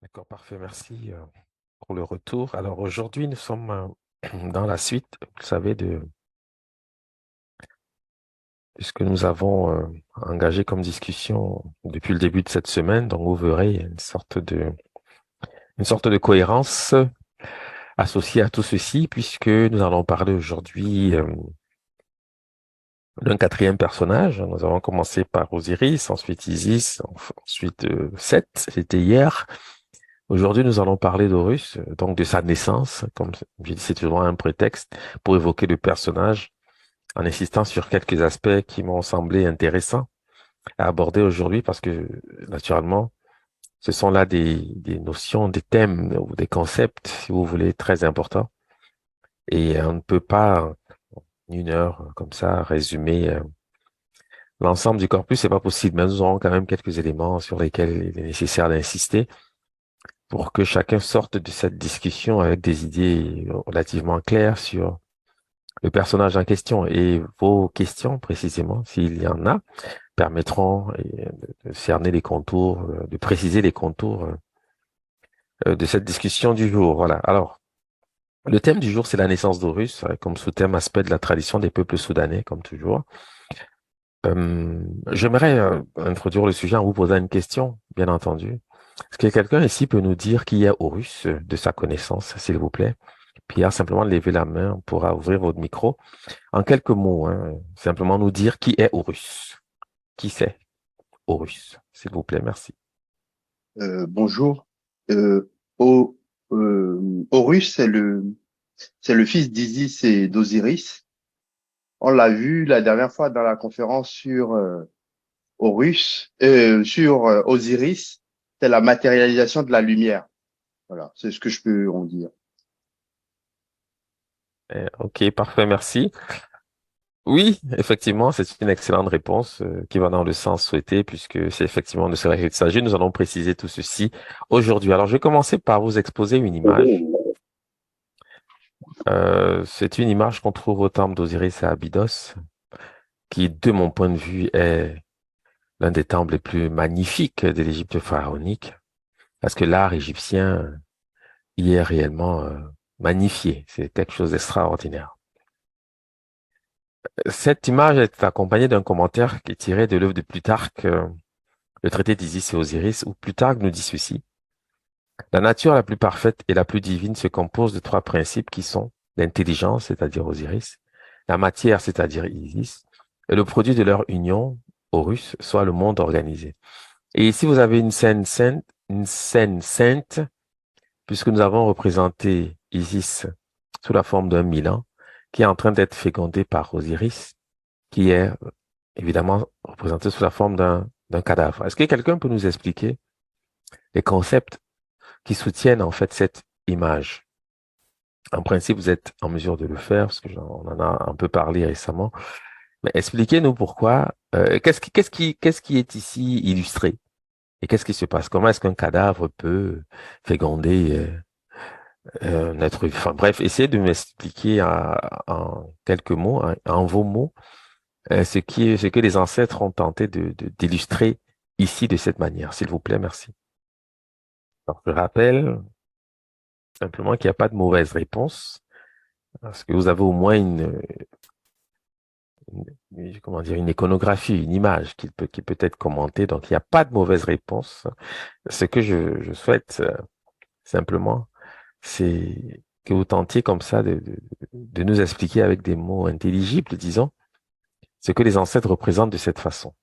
D'accord, parfait, merci pour le retour. Alors aujourd'hui, nous sommes dans la suite, vous savez, de ce que nous avons engagé comme discussion depuis le début de cette semaine. Donc vous verrez, il y a une sorte de cohérence associée à tout ceci, puisque nous allons parler aujourd'hui d'un quatrième personnage. Nous avons commencé par Osiris, ensuite Isis, ensuite Seth, c'était hier. Aujourd'hui, nous allons parler d'Horus, donc de sa naissance. Comme je dis, c'est toujours un prétexte pour évoquer le personnage en insistant sur quelques aspects qui m'ont semblé intéressants à aborder aujourd'hui parce que, naturellement, ce sont là des notions, des thèmes ou des concepts, si vous voulez, très importants. Et on ne peut pas, en une heure, comme ça, résumer l'ensemble du corpus. C'est pas possible, mais nous aurons quand même quelques éléments sur lesquels il est nécessaire d'insister pour que chacun sorte de cette discussion avec des idées relativement claires sur le personnage en question. Et vos questions, précisément, s'il y en a, permettront de cerner les contours, de préciser les contours de cette discussion du jour. Voilà. Alors, le thème du jour, c'est la naissance d'Horus, comme sous-thème aspect de la tradition des peuples soudanais, comme toujours. J'aimerais introduire le sujet en vous posant une question, bien entendu. Est-ce que quelqu'un ici peut nous dire qui est Horus de sa connaissance, s'il vous plaît? Pierre, simplement lever la main, on pourra ouvrir votre micro. En quelques mots, hein, simplement nous dire qui est Horus. Qui c'est Horus, s'il vous plaît, merci. Bonjour. Euh, O- Horus, c'est le fils d'Isis et d'Osiris. On l'a vu la dernière fois dans la conférence sur sur Osiris. C'est la matérialisation de la lumière. Voilà, c'est ce que je peux en dire. Ok, parfait, merci. Oui, effectivement, c'est une excellente réponse qui va dans le sens souhaité puisque c'est effectivement de cela qu'il s'agit. Nous allons préciser tout ceci aujourd'hui. Alors, je vais commencer par vous exposer une image. C'est une image qu'on trouve au temple d'Osiris à Abydos, qui, de mon point de vue, est l'un des temples les plus magnifiques de l'Égypte pharaonique, parce que l'art égyptien y est réellement magnifié. C'est quelque chose d'extraordinaire. Cette image est accompagnée d'un commentaire qui est tiré de l'œuvre de Plutarque, le traité d'Isis et Osiris, où Plutarque nous dit ceci. La nature la plus parfaite et la plus divine se compose de trois principes qui sont l'intelligence, c'est-à-dire Osiris, la matière, c'est-à-dire Isis, et le produit de leur union, Horus, soit le monde organisé. Et ici, vous avez une scène sainte, puisque nous avons représenté Isis sous la forme d'un Milan, qui est en train d'être fécondé par Osiris, qui est évidemment représenté sous la forme d'un cadavre. Est-ce que quelqu'un peut nous expliquer les concepts qui soutiennent en fait cette image? En principe, vous êtes en mesure de le faire, parce que on en a un peu parlé récemment. Mais expliquez-nous pourquoi, qu'est-ce qui est ici illustré? Et qu'est-ce qui se passe? Comment est-ce qu'un cadavre peut féconder un être humain? Enfin, bref, essayez de m'expliquer en quelques mots, en vos mots, ce que les ancêtres ont tenté d'illustrer ici de cette manière. S'il vous plaît, merci. Alors, je rappelle simplement qu'il n'y a pas de mauvaise réponse, parce que vous avez au moins comment dire, une iconographie, une image qui peut être commentée. Donc, il n'y a pas de mauvaise réponse. Ce que je souhaite simplement, c'est que vous tentiez comme ça de nous expliquer avec des mots intelligibles, disons, ce que les ancêtres représentent de cette façon.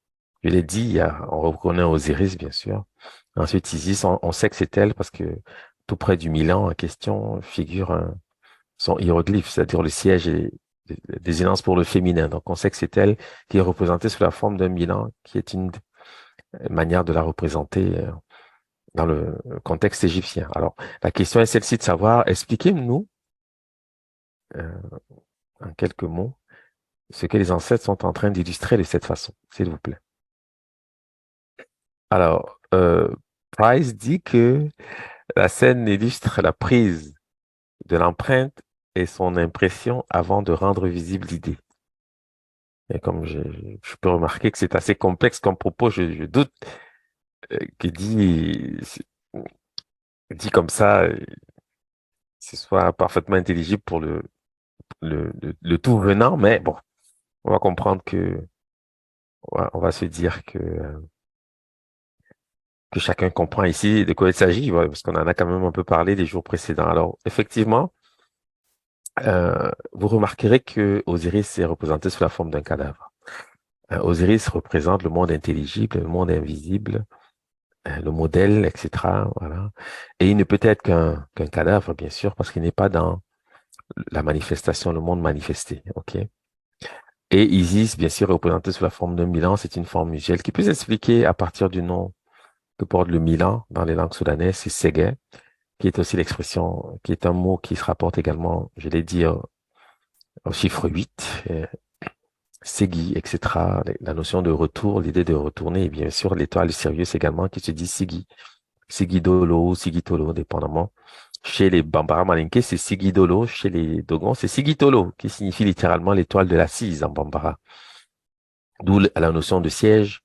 Je l'ai dit, on reconnaît Osiris, bien sûr. Ensuite, Isis, on sait que c'est elle parce que tout près du Milan en question figure son hiéroglyphe, c'est-à-dire le siège et désinence pour le féminin. Donc, on sait que c'est elle qui est représentée sous la forme d'un Milan, qui est une manière de la représenter dans le contexte égyptien. Alors, la question est celle-ci de savoir, expliquez-nous, euh, en quelques mots, ce que les ancêtres sont en train d'illustrer de cette façon, s'il vous plaît. Alors, Price dit que la scène illustre la prise de l'empreinte et son impression avant de rendre visible l'idée. Et comme je peux remarquer que c'est assez complexe comme propos, je doute que dit dit comme ça, ce soit parfaitement intelligible pour le tout venant, mais bon, on va comprendre on va se dire que chacun comprend ici de quoi il s'agit, ouais, parce qu'on en a quand même un peu parlé les jours précédents. Alors, effectivement, vous remarquerez que Osiris est représenté sous la forme d'un cadavre. Osiris représente le monde intelligible, le monde invisible, le modèle, etc. Voilà. Et il ne peut être qu'un cadavre, bien sûr, parce qu'il n'est pas dans la manifestation, le monde manifesté. Ok. Et Isis, bien sûr, est représenté sous la forme d'un Milan. C'est une forme usuelle qui peut s'expliquer à partir du nom que porte le Milan dans les langues soudanaises, c'est Ségué, qui est aussi l'expression, qui est un mot qui se rapporte également, je l'ai dit, au chiffre 8, Ségui, etc. La notion de retour, l'idée de retourner, et bien sûr, l'étoile sérieuse également qui se dit Sigui, Sigidolo, Sigitolo, dépendamment. Chez les Bambara Malinké, c'est Sigidolo. Chez les Dogons, c'est Sigitolo, qui signifie littéralement l'étoile de l'assise en Bambara. D'où la notion de siège,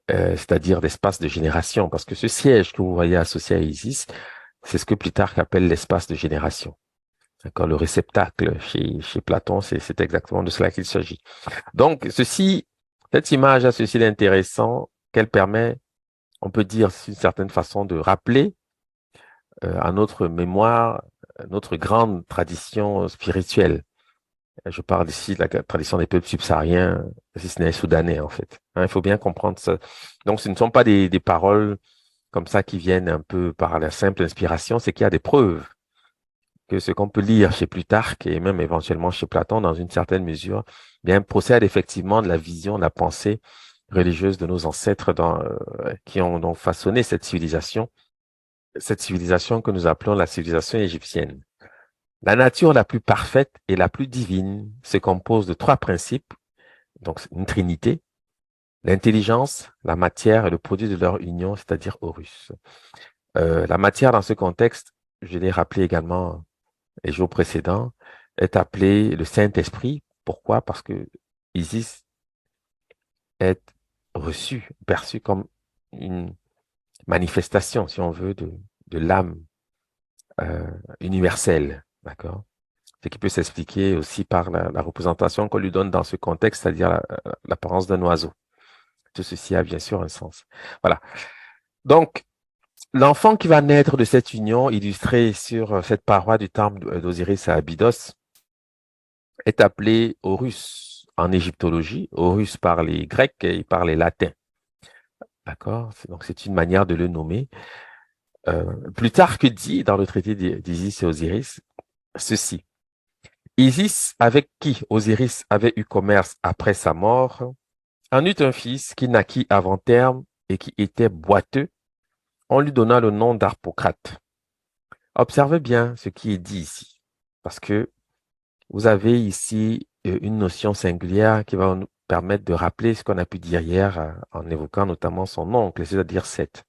c'est-à-dire d'espace de génération, parce que ce siège que vous voyez associé à Isis, c'est ce que Plutarque appelle l'espace de génération. D'accord, le réceptacle chez Platon, c'est exactement de cela qu'il s'agit. Donc, cette image a ceci d'intéressant qu'elle permet, on peut dire d'une certaine façon, de rappeler à notre mémoire notre grande tradition spirituelle. Je parle ici de la tradition des peuples subsahariens, si ce n'est soudanais en fait. Hein, il faut bien comprendre ça. Donc, ce ne sont pas des paroles comme ça qui viennent un peu par la simple inspiration, c'est qu'il y a des preuves que ce qu'on peut lire chez Plutarque et même éventuellement chez Platon dans une certaine mesure, bien procède effectivement de la vision, de la pensée religieuse de nos ancêtres qui ont donc façonné cette civilisation que nous appelons la civilisation égyptienne. La nature la plus parfaite et la plus divine se compose de trois principes, donc une trinité, l'intelligence, la matière et le produit de leur union, c'est-à-dire Horus. La matière dans ce contexte, je l'ai rappelé également les jours précédents, est appelée le Saint-Esprit. Pourquoi? Parce que Isis est reçu, perçu comme une manifestation, si on veut, de l'âme euh, universelle. D'accord? Ce qui peut s'expliquer aussi par la représentation qu'on lui donne dans ce contexte, c'est-à-dire l'apparence d'un oiseau. Tout ceci a bien sûr un sens. Voilà. Donc, l'enfant qui va naître de cette union, illustré sur cette paroi du temple d'Osiris à Abydos, est appelé Horus en égyptologie, Horus par les Grecs et par les Latins. D'accord? Donc, c'est une manière de le nommer. Plutarque dit dans le traité d'Isis et Osiris ceci. Isis, avec qui Osiris avait eu commerce après sa mort, en eut un fils qui naquit avant terme et qui était boiteux. On lui donna le nom d'Harpocrate. Observez bien ce qui est dit ici, parce que vous avez ici une notion singulière qui va nous permettre de rappeler ce qu'on a pu dire hier en évoquant notamment son oncle, c'est-à-dire Seth.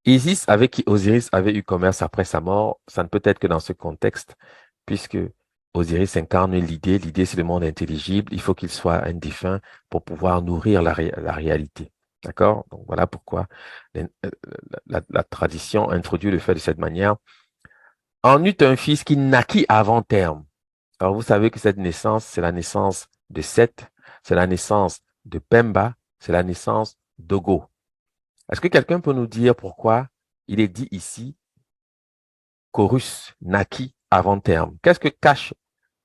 Isis, avec qui Osiris avait eu commerce après sa mort, ça ne peut être que dans ce contexte, puisque Osiris incarne l'idée. L'idée, c'est le monde intelligible. Il faut qu'il soit un défunt pour pouvoir nourrir la réalité. D'accord? Donc voilà pourquoi la tradition introduit le fait de cette manière. En eut un fils qui naquit avant terme. Alors, vous savez que cette naissance, c'est la naissance de Seth, c'est la naissance de Pemba, c'est la naissance d'Ogo. Est-ce que quelqu'un peut nous dire pourquoi il est dit ici qu'Horus naquit avant terme? Qu'est-ce que cache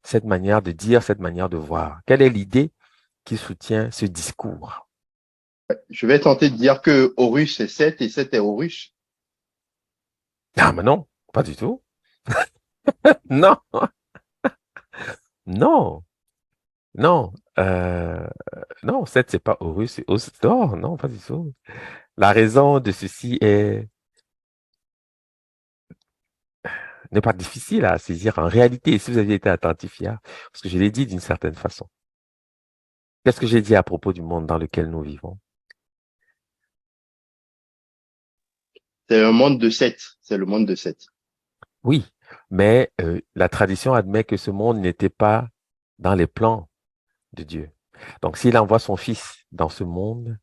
cette manière de dire, cette manière de voir? Quelle est l'idée qui soutient ce discours? Je vais tenter de dire que Horus est 7 et 7 est Horus. Ah, mais non, pas du tout. Non, non, non. Non, 7, c'est pas Horus, c'est Horus. Non, non, pas du tout. La raison de ceci n'est pas difficile à saisir en réalité, si vous aviez été attentif hier, parce que je l'ai dit d'une certaine façon. Qu'est-ce que j'ai dit à propos du monde dans lequel nous vivons? C'est un monde de 7. C'est le monde de 7. Oui, mais la tradition admet que ce monde n'était pas dans les plans de Dieu. Donc, s'il envoie son fils dans ce monde,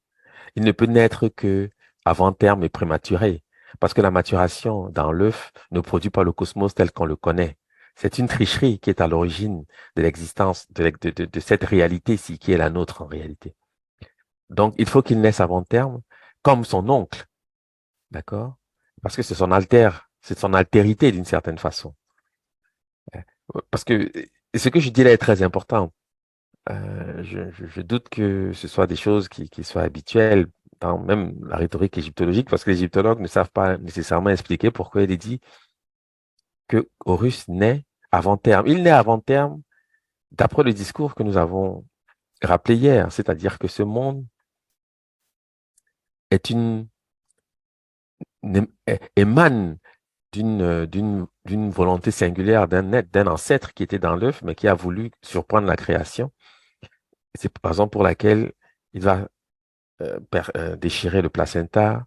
il ne peut naître que avant terme et prématuré. Parce que la maturation dans l'œuf ne produit pas le cosmos tel qu'on le connaît. C'est une tricherie qui est à l'origine de l'existence de cette réalité-ci qui est la nôtre en réalité. Donc, il faut qu'il naisse avant terme, comme son oncle, d'accord? Parce que c'est son altérité d'une certaine façon. Parce que ce que je dis là est très important. Je doute que ce soit des choses qui soient habituelles dans même la rhétorique égyptologique, parce que les égyptologues ne savent pas nécessairement expliquer pourquoi il est dit que Horus naît avant terme. Il naît avant terme d'après le discours que nous avons rappelé hier, c'est-à-dire que ce monde est émane d'une volonté singulière d'un ancêtre qui était dans l'œuf, mais qui a voulu surprendre la création. C'est la raison pour laquelle il va déchirer le placenta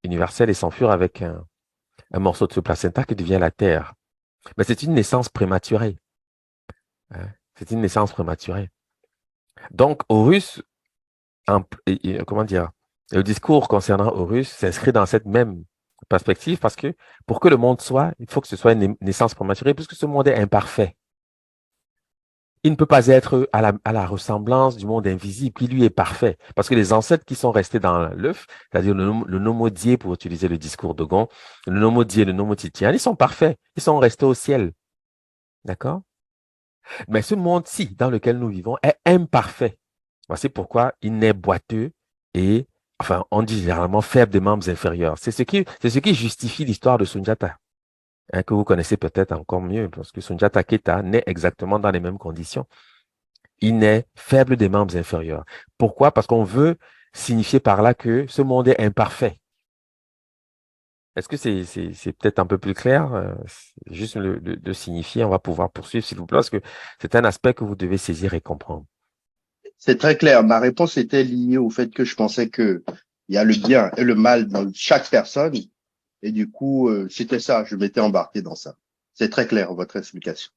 universel et s'enfuir avec un morceau de ce placenta qui devient la terre. Mais c'est une naissance prématurée. Hein. C'est une naissance prématurée. Donc, Horus, comment dire, le discours concernant Horus s'inscrit dans cette même perspective parce que pour que le monde soit, il faut que ce soit une naissance prématurée puisque ce monde est imparfait. Il ne peut pas être à la ressemblance du monde invisible qui lui est parfait. Parce que les ancêtres qui sont restés dans l'œuf, c'est-à-dire le nomodier pour utiliser le discours de Gon, le nomodier, le nomotitien, ils sont parfaits. Ils sont restés au ciel. D'accord? Mais ce monde-ci dans lequel nous vivons est imparfait. Voici pourquoi il naît boiteux et, enfin, on dit généralement faible des membres inférieurs. C'est ce qui justifie l'histoire de Sundiata, hein, que vous connaissez peut-être encore mieux, parce que Sundiata Keita naît exactement dans les mêmes conditions. Il naît faible des membres inférieurs. Pourquoi? Parce qu'on veut signifier par là que ce monde est imparfait. Est-ce que c'est peut-être un peu plus clair? Juste de signifier, on va pouvoir poursuivre, s'il vous plaît, parce que c'est un aspect que vous devez saisir et comprendre. C'est très clair. Ma réponse était liée au fait que je pensais que il y a le bien et le mal dans chaque personne. Et du coup, c'était ça. Je m'étais embarqué dans ça. C'est très clair, votre explication.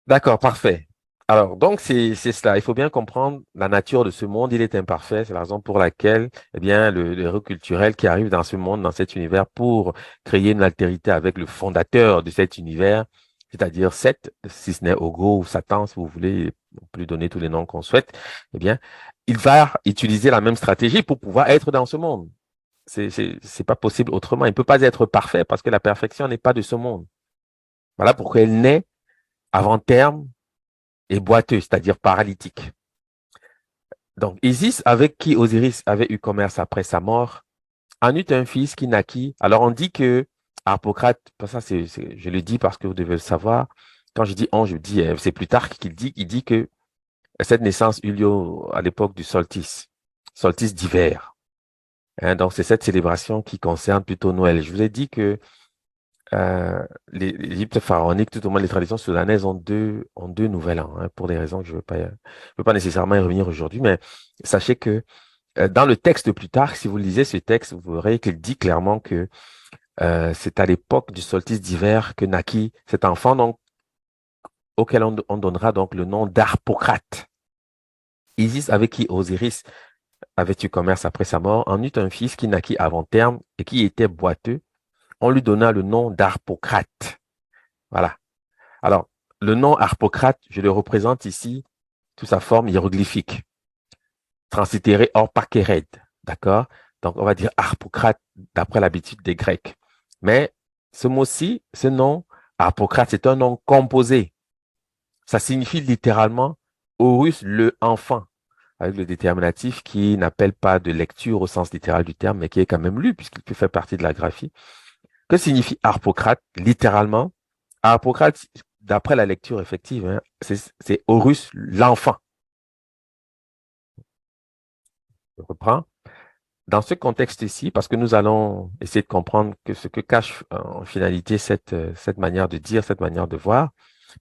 D'accord, parfait. Alors, donc, c'est cela. Il faut bien comprendre la nature de ce monde. Il est imparfait. C'est la raison pour laquelle, eh bien, le héros culturel qui arrive dans ce monde, dans cet univers, pour créer une altérité avec le fondateur de cet univers, c'est-à-dire Seth, si ce n'est Ogo ou Satan, si vous voulez, on peut lui donner tous les noms qu'on souhaite, eh bien, il va utiliser la même stratégie pour pouvoir être dans ce monde. C'est pas possible autrement. Il ne peut pas être parfait parce que la perfection n'est pas de ce monde. Voilà pourquoi elle naît avant terme et boiteux, c'est-à-dire paralytique. Donc, Isis, avec qui Osiris avait eu commerce après sa mort, en eut un fils qui naquit. Alors, on dit que Harpocrate, ça, je le dis parce que vous devez le savoir. Quand je dis on, je dis, c'est Plutarque il dit que cette naissance eut lieu à l'époque du solstice d'hiver. Hein, donc, c'est cette célébration qui concerne plutôt Noël. Je vous ai dit que l'Égypte pharaonique, tout au moins les traditions soudanaises ont deux nouvelles an, hein, pour des raisons que je veux pas nécessairement y revenir aujourd'hui, mais sachez que dans le texte de Plutarque, si vous lisez ce texte, vous verrez qu'il dit clairement que c'est à l'époque du solstice d'hiver que naquit cet enfant, donc auquel on donnera donc le nom d'Harpocrate. Isis, avec qui Osiris avait eu commerce après sa mort, en eut un fils qui naquit avant terme et qui était boiteux. On lui donna le nom d'Harpocrate. Voilà. Alors, le nom Harpocrate, je le représente ici sous sa forme hiéroglyphique, translittéré Orpakéred, d'accord? Donc, on va dire Harpocrate d'après l'habitude des Grecs. Mais ce mot-ci, ce nom, Harpocrate, c'est un nom composé. Ça signifie littéralement Horus le enfant, avec le déterminatif qui n'appelle pas de lecture au sens littéral du terme, mais qui est quand même lu puisqu'il peut faire partie de la graphie. Que signifie Harpocrate? Littéralement, Harpocrate, d'après la lecture effective, hein, c'est Horus l'enfant. Je reprends. Dans ce contexte-ci, parce que nous allons essayer de comprendre que ce que cache en finalité cette manière de dire, cette manière de voir,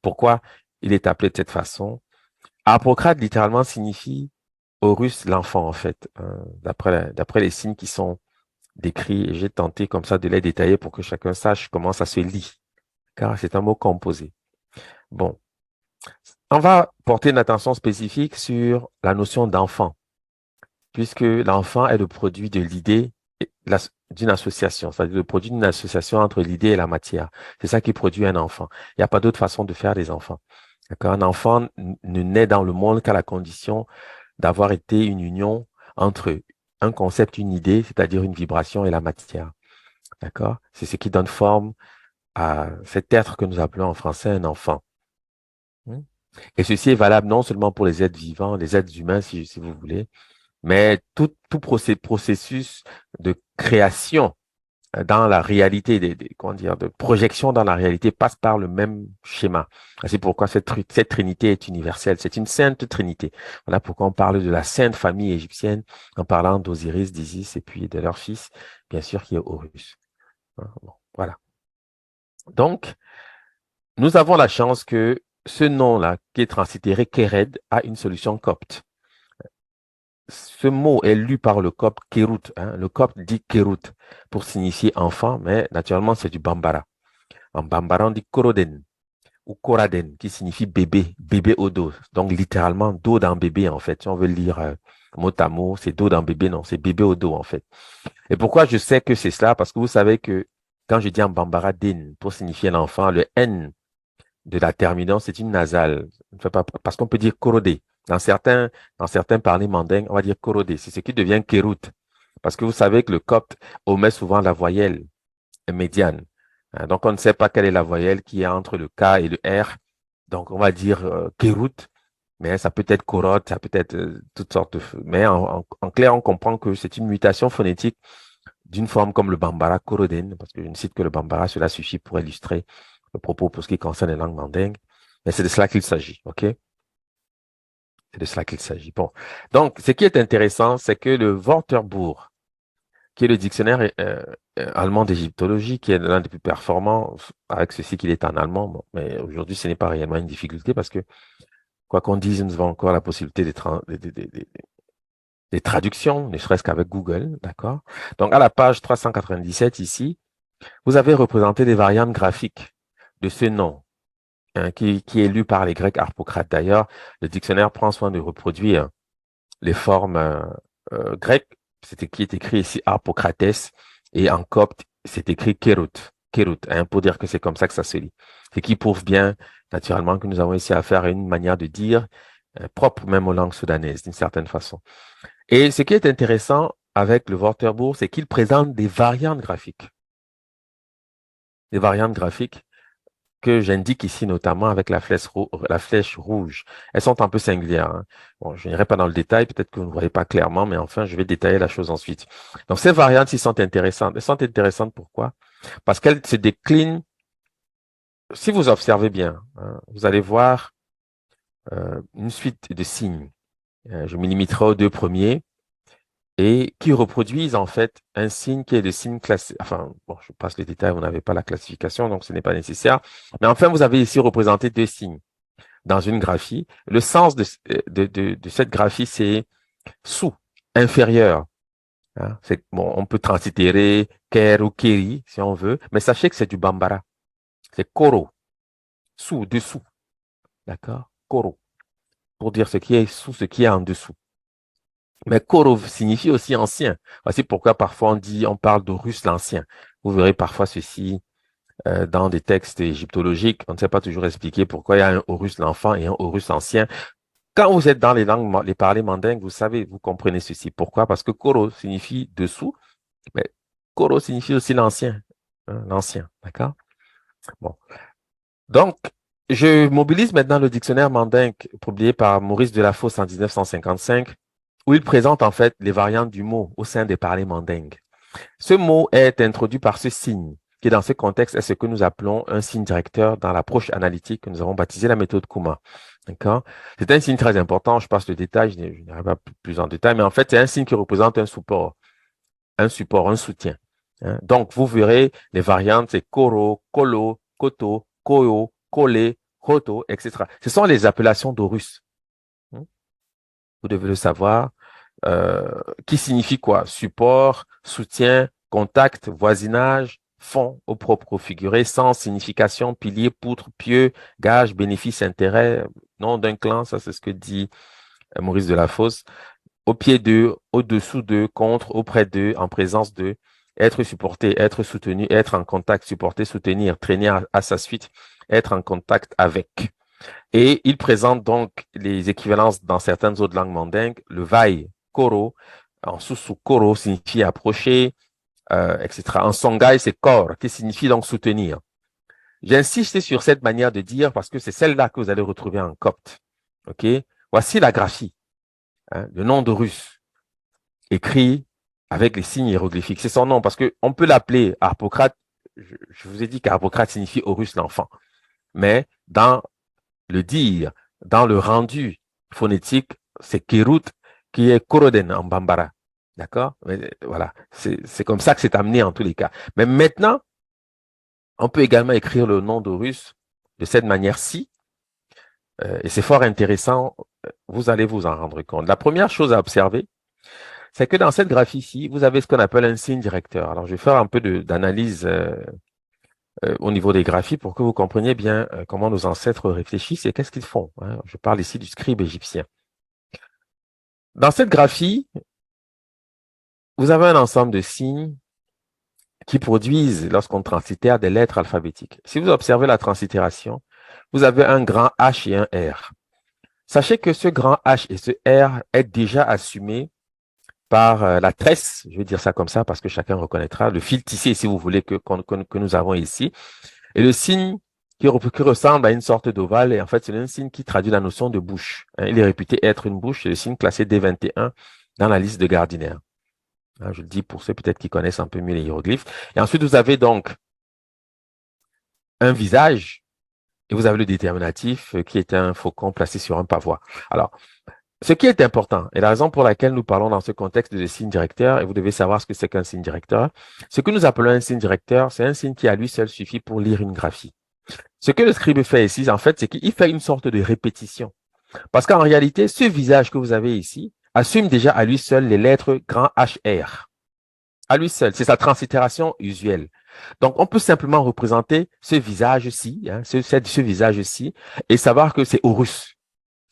pourquoi il est appelé de cette façon. Harpocrate, littéralement, signifie Horus l'enfant, en fait, hein, d'après les signes qui sont décrits. Et j'ai tenté comme ça de les détailler pour que chacun sache comment ça se lit, car c'est un mot composé. Bon, on va porter une attention spécifique sur la notion d'enfant, puisque l'enfant est le produit de l'idée d'une association, c'est-à-dire le produit d'une association entre l'idée et la matière. C'est ça qui produit un enfant. Il n'y a pas d'autre façon de faire des enfants. D'accord? Un enfant ne naît dans le monde qu'à la condition d'avoir été une union entre un concept, une idée, c'est-à-dire une vibration et la matière. D'accord? C'est ce qui donne forme à cet être que nous appelons en français un enfant. Hmm? Et ceci est valable non seulement pour les êtres vivants, les êtres humains, si vous voulez, mais tout processus de création dans la réalité, comment dire, de projection dans la réalité passe par le même schéma. C'est pourquoi cette trinité est universelle. C'est une sainte trinité. Voilà pourquoi on parle de la sainte famille égyptienne en parlant d'Osiris, d'Isis et puis de leur fils, bien sûr, qui est Horus. Bon, voilà. Donc, nous avons la chance que ce nom-là, qui est translittéré Kéred, a une solution copte. Ce mot est lu par le copte Kérout. Le copte dit Kérout pour signifier enfant, mais naturellement, c'est du Bambara. En Bambara, on dit Koroden ou Koraden, qui signifie bébé, bébé au dos. Donc, littéralement, dos dans bébé, en fait. Si on veut lire mot à mot, c'est dos dans bébé, non, c'est bébé au dos, en fait. Et pourquoi je sais que c'est cela? Parce que vous savez que quand je dis en Bambara Den pour signifier l'enfant, le N de la terminante, c'est une nasale. Parce qu'on peut dire Korodé. Dans certains parlers mandingues, on va dire Korodé. C'est ce qui devient Kérout. Parce que vous savez que le copte omet souvent la voyelle médiane. Donc, on ne sait pas quelle est la voyelle qui est entre le K et le R. Donc, on va dire Kérout. Mais ça peut être Korot, ça peut être toutes sortes de... Mais en clair, on comprend que c'est une mutation phonétique d'une forme comme le Bambara Koroden, parce que je ne cite que le Bambara, cela suffit pour illustrer le propos pour ce qui concerne les langues mandingues. Mais c'est de cela qu'il s'agit, OK? C'est de cela qu'il s'agit. Bon. Donc, ce qui est intéressant, c'est que le Wörterbuch, qui est le dictionnaire allemand d'égyptologie, qui est l'un des plus performants, avec ceci qu'il est en allemand, bon, mais aujourd'hui, ce n'est pas réellement une difficulté parce que, quoi qu'on dise, nous avons encore la possibilité des traductions, ne serait-ce qu'avec Google, d'accord? Donc, à la page 397 ici, vous avez représenté des variantes graphiques de ce nom, qui est lu par les Grecs harpocrates. D'ailleurs, le dictionnaire prend soin de reproduire les formes grecques. C'est qui est écrit ici Harpocrates, et en copte, c'est écrit Kerut, Kerut, pour dire que c'est comme ça que ça se lit. Ce qui prouve bien, naturellement, que nous avons ici affaire à une manière de dire propre même aux langues soudanaises, d'une certaine façon. Et ce qui est intéressant avec le Wörterbuch, c'est qu'il présente des variantes graphiques. Des variantes graphiques que j'indique ici notamment avec la flèche rouge. Elles sont un peu singulières. Bon, je n'irai pas dans le détail, peut-être que vous ne voyez pas clairement, mais enfin, je vais détailler la chose ensuite. Donc, ces variantes-ci sont intéressantes. Elles sont intéressantes pourquoi? Parce qu'elles se déclinent, si vous observez bien, vous allez voir une suite de signes. Je me limiterai aux deux premiers et qui reproduisent en fait un signe qui est le signe classique. Enfin, bon, je passe les détails, vous n'avez pas la classification, donc ce n'est pas nécessaire. Mais enfin, vous avez ici représenté deux signes dans une graphie. Le sens de cette graphie, c'est sous, inférieur. C'est, bon, on peut translittérer ker ou keri, si on veut, mais sachez que c'est du bambara. C'est koro, sous, dessous. D'accord? Koro, pour dire ce qui est sous, ce qui est en dessous. Mais Koro signifie aussi ancien. Voici pourquoi parfois on parle d'Horus l'ancien. Vous verrez parfois ceci dans des textes égyptologiques. On ne sait pas toujours expliquer pourquoi il y a un Horus l'enfant et un Horus ancien. Quand vous êtes dans les langues, les parlers mandingues, vous savez, vous comprenez ceci. Pourquoi? Parce que Koro signifie dessous, mais Koro signifie aussi l'ancien. L'ancien, d'accord? Bon. Donc, je mobilise maintenant le dictionnaire mandingue publié par Maurice Delafosse en 1955, où il présente en fait les variantes du mot au sein des parlers mandingues. Ce mot est introduit par ce signe, qui dans ce contexte est ce que nous appelons un signe directeur dans l'approche analytique que nous avons baptisé la méthode Kuma. D'accord? C'est un signe très important, je passe le détail, je n'irai pas plus en détail, mais en fait, c'est un signe qui représente un support, un soutien. Donc, vous verrez les variantes, c'est Koro, Kolo, Koto, Koyo, Kole, Hoto, etc. Ce sont les appellations d'Horus. Vous devez le savoir. Qui signifie quoi? Support, soutien, contact, voisinage, fond au propre figuré, sens, signification, pilier, poutre, pieux, gage, bénéfice, intérêt, nom d'un clan, ça c'est ce que dit Maurice Delafosse. Au pied d'eux, au-dessous d'eux, contre, auprès d'eux, en présence d'eux. être supporté, être soutenu, être en contact, supporter, soutenir, traîner à sa suite, être en contact avec. Et il présente donc les équivalences dans certaines autres langues mandingues. Le vai, koro, en susu, koro signifie approcher, etc. En songhai, c'est kor, qui signifie donc soutenir. J'insiste sur cette manière de dire parce que c'est celle-là que vous allez retrouver en copte. OK? Voici la graphie, hein, le nom de russe, écrit avec les signes hiéroglyphiques. C'est son nom parce que on peut l'appeler Harpocrate. Je vous ai dit qu'Harpocrate signifie Horus l'enfant. Mais dans le dire, dans le rendu phonétique, c'est Kirut qui est Koroden en Bambara. D'accord? Voilà. C'est comme ça que c'est amené en tous les cas. Mais maintenant, on peut également écrire le nom d'Horus de cette manière-ci. Et c'est fort intéressant. Vous allez vous en rendre compte. La première chose à observer, c'est que dans cette graphie-ci, vous avez ce qu'on appelle un signe directeur. Alors, je vais faire un peu d'analyse au niveau des graphies pour que vous compreniez bien comment nos ancêtres réfléchissent et qu'est-ce qu'ils font, hein. Je parle ici du scribe égyptien. Dans cette graphie, vous avez un ensemble de signes qui produisent, lorsqu'on translitère, des lettres alphabétiques. Si vous observez la translittération, vous avez un grand H et un R. Sachez que ce grand H et ce R est déjà assumé par la tresse, je vais dire ça comme ça parce que chacun reconnaîtra, le fil tissé, si vous voulez, que nous avons ici. Et le signe qui ressemble à une sorte d'ovale, et en fait, c'est un signe qui traduit la notion de bouche. Il est réputé être une bouche, c'est le signe classé D21 dans la liste de Gardiner. Je le dis pour ceux peut-être qui connaissent un peu mieux les hiéroglyphes. Et ensuite, vous avez donc un visage, et vous avez le déterminatif qui est un faucon placé sur un pavois. Alors, ce qui est important, et la raison pour laquelle nous parlons dans ce contexte de signe directeur, et vous devez savoir ce que c'est qu'un signe directeur, ce que nous appelons un signe directeur, c'est un signe qui à lui seul suffit pour lire une graphie. Ce que le scribe fait ici, en fait, c'est qu'il fait une sorte de répétition. Parce qu'en réalité, ce visage que vous avez ici assume déjà à lui seul les lettres grand HR. À lui seul, c'est sa translittération usuelle. Donc, on peut simplement représenter ce visage-ci, hein, ce visage-ci, et savoir que c'est Horus,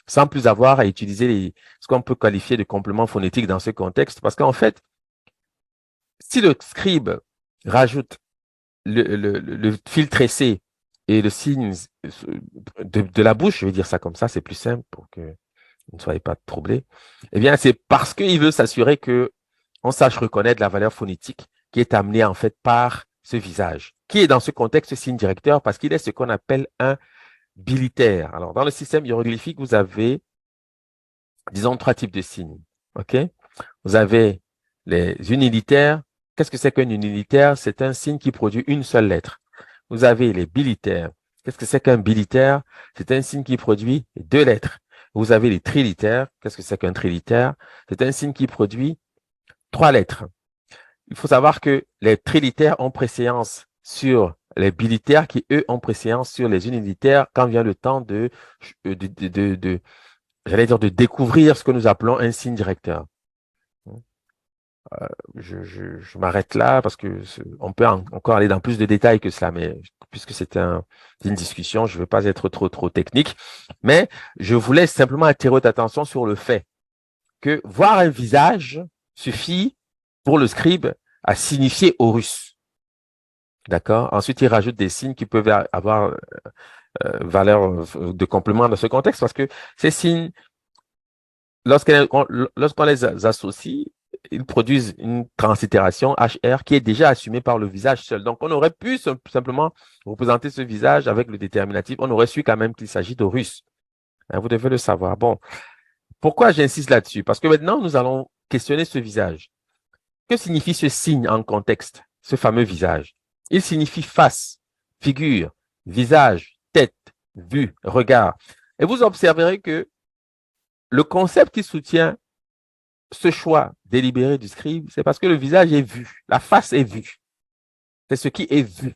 sans plus avoir à utiliser ce qu'on peut qualifier de complément phonétique dans ce contexte. Parce qu'en fait, si le scribe rajoute le fil tressé et le signe de la bouche, je vais dire ça comme ça, c'est plus simple pour que vous ne soyez pas troublés, eh bien, c'est parce qu'il veut s'assurer que on sache reconnaître la valeur phonétique qui est amenée en fait par ce visage, qui est dans ce contexte signe directeur parce qu'il est ce qu'on appelle un bilitaire. Alors, dans le système hiéroglyphique, vous avez, disons, trois types de signes. OK? Vous avez les unilitaires. Qu'est-ce que c'est qu'un unilitaire? C'est un signe qui produit une seule lettre. Vous avez les bilitaires. Qu'est-ce que c'est qu'un bilitaire? C'est un signe qui produit deux lettres. Vous avez les trilitaires. Qu'est-ce que c'est qu'un trilitaire? C'est un signe qui produit trois lettres. Il faut savoir que les trilitaires ont préséance sur les bilitaires qui, eux, ont préséance sur les unilitaires quand vient le temps j'allais dire, de découvrir ce que nous appelons un signe directeur. Je m'arrête là parce que on peut encore aller dans plus de détails que cela, mais puisque c'est une discussion, je ne veux pas être trop technique, mais je voulais simplement attirer votre attention sur le fait que voir un visage suffit pour le scribe à signifier Horus. D'accord? Ensuite, il rajoute des signes qui peuvent avoir valeur de complément dans ce contexte parce que ces signes, lorsqu'on les associe, ils produisent une translittération HR qui est déjà assumée par le visage seul. Donc, on aurait pu simplement représenter ce visage avec le déterminatif. On aurait su quand même qu'il s'agit d'Horus. Vous devez le savoir. Bon, pourquoi j'insiste là-dessus? Parce que maintenant, nous allons questionner ce visage. Que signifie ce signe en contexte, ce fameux visage? Il signifie face, figure, visage, tête, vue, regard. Et vous observerez que le concept qui soutient ce choix délibéré du scribe, c'est parce que le visage est vu, la face est vue. C'est ce qui est vu.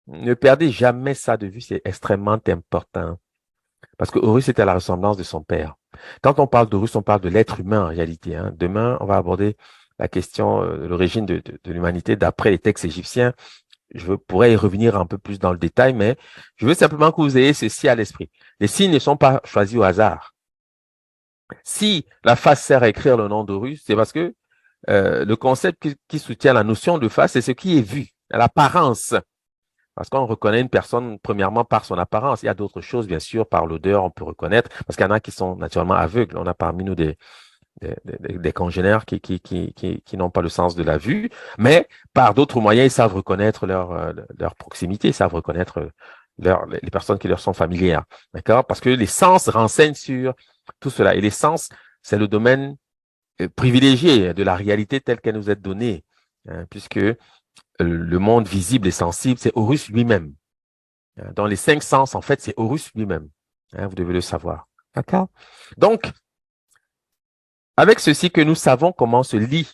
Ne perdez jamais ça de vue, c'est extrêmement important. Parce que Horus est à la ressemblance de son père. Quand on parle d'Horus, on parle de l'être humain en réalité. Demain, on va aborder la question de l'origine de l'humanité d'après les textes égyptiens. Je pourrais y revenir un peu plus dans le détail, mais je veux simplement que vous ayez ceci à l'esprit. Les signes ne sont pas choisis au hasard. Si la face sert à écrire le nom d'Horus, c'est parce que le concept qui soutient la notion de face, c'est ce qui est vu, l'apparence. Parce qu'on reconnaît une personne, premièrement, par son apparence. Il y a d'autres choses, bien sûr, par l'odeur, on peut reconnaître, parce qu'il y en a qui sont naturellement aveugles. On a parmi nous des congénères qui n'ont pas le sens de la vue, mais par d'autres moyens, ils savent reconnaître leur proximité, ils savent reconnaître les personnes qui leur sont familières. D'accord? Parce que les sens renseignent sur tout cela. Et les sens, c'est le domaine privilégié de la réalité telle qu'elle nous est donnée, hein, puisque le monde visible et sensible, c'est Horus lui-même. Dans les 5 sens, en fait, c'est Horus lui-même. Hein, vous devez le savoir. D'accord? Donc, avec ceci que nous savons comment se lit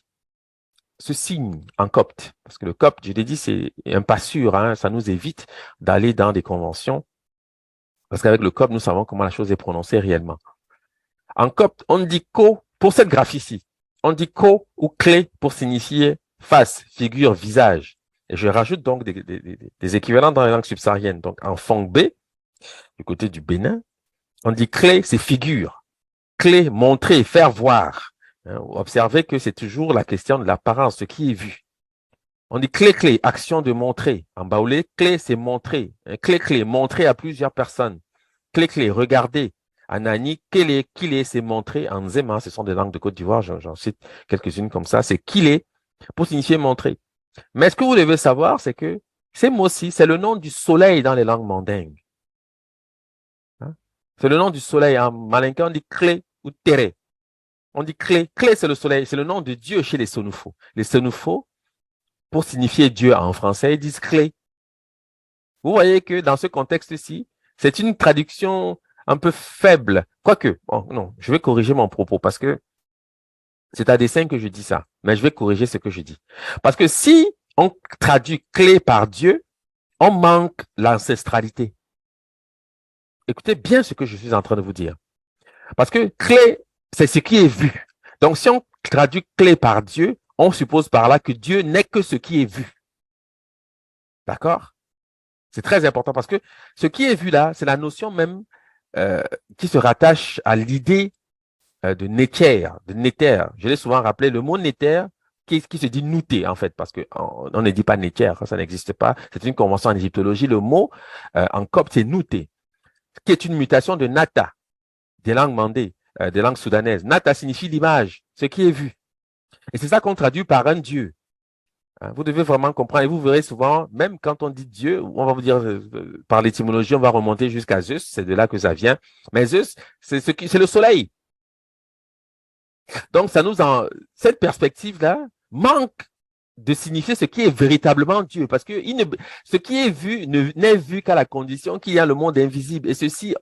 ce signe en copte, parce que le copte, je l'ai dit, c'est un pas sûr, hein, ça nous évite d'aller dans des conventions, parce qu'avec le copte, nous savons comment la chose est prononcée réellement. En copte, on dit ko pour cette graphie-ci. On dit ko ou clé pour signifier face, figure, visage. Et je rajoute donc des équivalents dans les langues subsahariennes. Donc, en Fong B, du côté du Bénin, on dit clé, c'est figure. Clé, montrer, faire voir. Observez que c'est toujours la question de l'apparence, ce qui est vu. On dit clé, action de montrer. En baoulé, clé, c'est montrer. Clé, montrer à plusieurs personnes. Clé, regarder. Anani, kile, c'est montrer. En Nzema, ce sont des langues de Côte d'Ivoire, j'en cite quelques-unes comme ça. C'est kile pour signifier montrer. Mais ce que vous devez savoir, c'est que ces mots-ci, c'est le nom du soleil dans les langues mandingues. Hein? C'est le nom du soleil. En malinka, on dit clé ou terre. On dit clé. Clé, c'est le soleil. C'est le nom de Dieu chez les Sonufo. Les Sonufo, pour signifier Dieu en français, ils disent clé. Vous voyez que dans ce contexte-ci, c'est une traduction un peu faible. Quoique, bon, non, je vais corriger mon propos parce que c'est à dessein que je dis ça. Mais je vais corriger ce que je dis. Parce que si on traduit clé par Dieu, on manque l'ancestralité. Écoutez bien ce que je suis en train de vous dire. Parce que clé, c'est ce qui est vu. Donc, si on traduit clé par Dieu, on suppose par là que Dieu n'est que ce qui est vu. D'accord? C'est très important parce que ce qui est vu là, c'est la notion même qui se rattache à l'idée de néther, de néther. Je l'ai souvent rappelé, le mot néther qui se dit nouté en fait, parce qu'on ne dit pas néther, ça n'existe pas. C'est une convention en égyptologie. Le mot en copte, c'est nouté, qui est une mutation de nata, des langues mandées, des langues soudanaises. Nata signifie l'image, ce qui est vu. Et c'est ça qu'on traduit par un Dieu. Vous devez vraiment comprendre. Et vous verrez souvent, même quand on dit Dieu, on va vous dire, par l'étymologie, on va remonter jusqu'à Zeus. C'est de là que ça vient. Mais Zeus, c'est le soleil. Donc, cette perspective-là manque de signifier ce qui est véritablement Dieu. Parce que ce qui est vu n'est vu qu'à la condition qu'il y a le monde invisible. Et ceci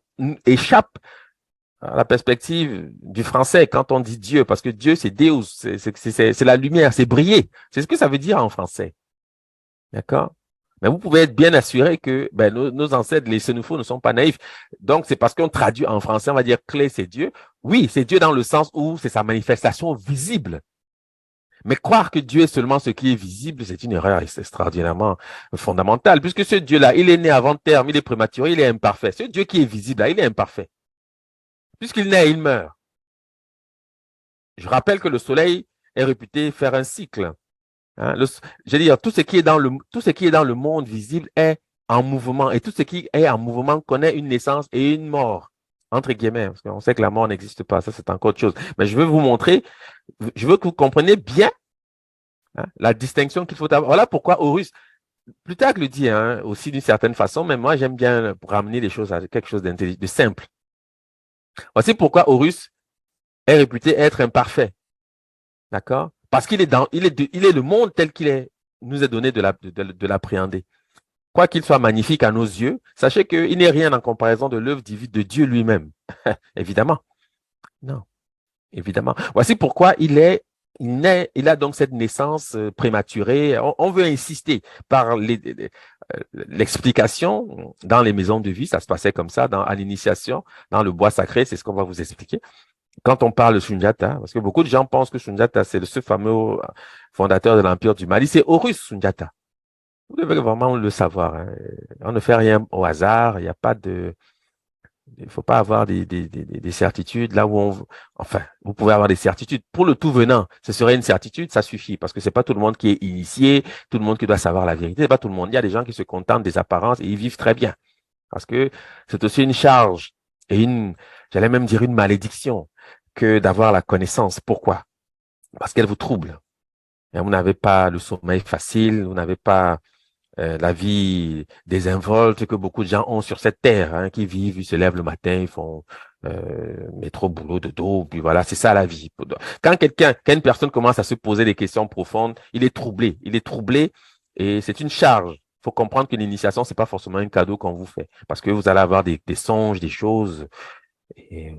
échappe à la perspective du français quand on dit Dieu, parce que Dieu, c'est Deus, c'est la lumière, c'est briller. C'est ce que ça veut dire en français. D'accord? Mais vous pouvez être bien assuré que nos ancêtres, les Sénoufos, ne sont pas naïfs. Donc, c'est parce qu'on traduit en français, on va dire clé, c'est Dieu. Oui, c'est Dieu dans le sens où c'est sa manifestation visible. Mais croire que Dieu est seulement ce qui est visible, c'est une erreur extraordinairement fondamentale, puisque ce Dieu-là, il est né avant terme, il est prématuré, il est imparfait. Ce Dieu qui est visible, là, il est imparfait. Puisqu'il naît, il meurt. Je rappelle que le soleil est réputé faire un cycle. Hein, je veux dire, tout ce qui est dans le monde visible est en mouvement, et tout ce qui est en mouvement connaît une naissance et une mort, entre guillemets, parce qu'on sait que la mort n'existe pas, ça c'est encore autre chose. Mais je veux vous montrer, je veux que vous compreniez bien la distinction qu'il faut avoir. Voilà pourquoi Horus, Plutarque le dit aussi d'une certaine façon, mais moi j'aime bien ramener les choses à quelque chose de simple. Voici pourquoi Horus est réputé être imparfait. D'accord? Parce qu'il est le monde tel qu'il est, nous est donné de l'appréhender. Quoi qu'il soit magnifique à nos yeux, sachez qu'il n'est rien en comparaison de l'œuvre divine de Dieu lui-même. Évidemment. Non. Évidemment. Voici pourquoi il a donc cette naissance prématurée. On veut insister par l'explication dans les maisons de vie, ça se passait comme ça, à l'initiation, dans le bois sacré, c'est ce qu'on va vous expliquer. Quand on parle de Sundiata, parce que beaucoup de gens pensent que Sundiata, c'est ce fameux fondateur de l'Empire du Mali, c'est Horus Sundiata. Vous devez vraiment le savoir. On ne fait rien au hasard, il n'y a pas de Il faut pas avoir des certitudes là où enfin, vous pouvez avoir des certitudes. Pour le tout venant, ce serait une certitude, ça suffit, parce que c'est pas tout le monde qui est initié, tout le monde qui doit savoir la vérité, c'est pas tout le monde. Il y a des gens qui se contentent des apparences et ils vivent très bien. Parce que c'est aussi une charge et j'allais même dire une malédiction que d'avoir la connaissance. Pourquoi? Parce qu'elle vous trouble. Et vous n'avez pas le sommeil facile, vous n'avez pas la vie désinvolte que beaucoup de gens ont sur cette terre, hein, qui vivent, ils se lèvent le matin, ils font métro, boulot, dodo, puis voilà, c'est ça la vie. Quand une personne commence à se poser des questions profondes, il est troublé et c'est une charge. Il faut comprendre que l'initiation, c'est pas forcément un cadeau qu'on vous fait, parce que vous allez avoir des songes, des choses, et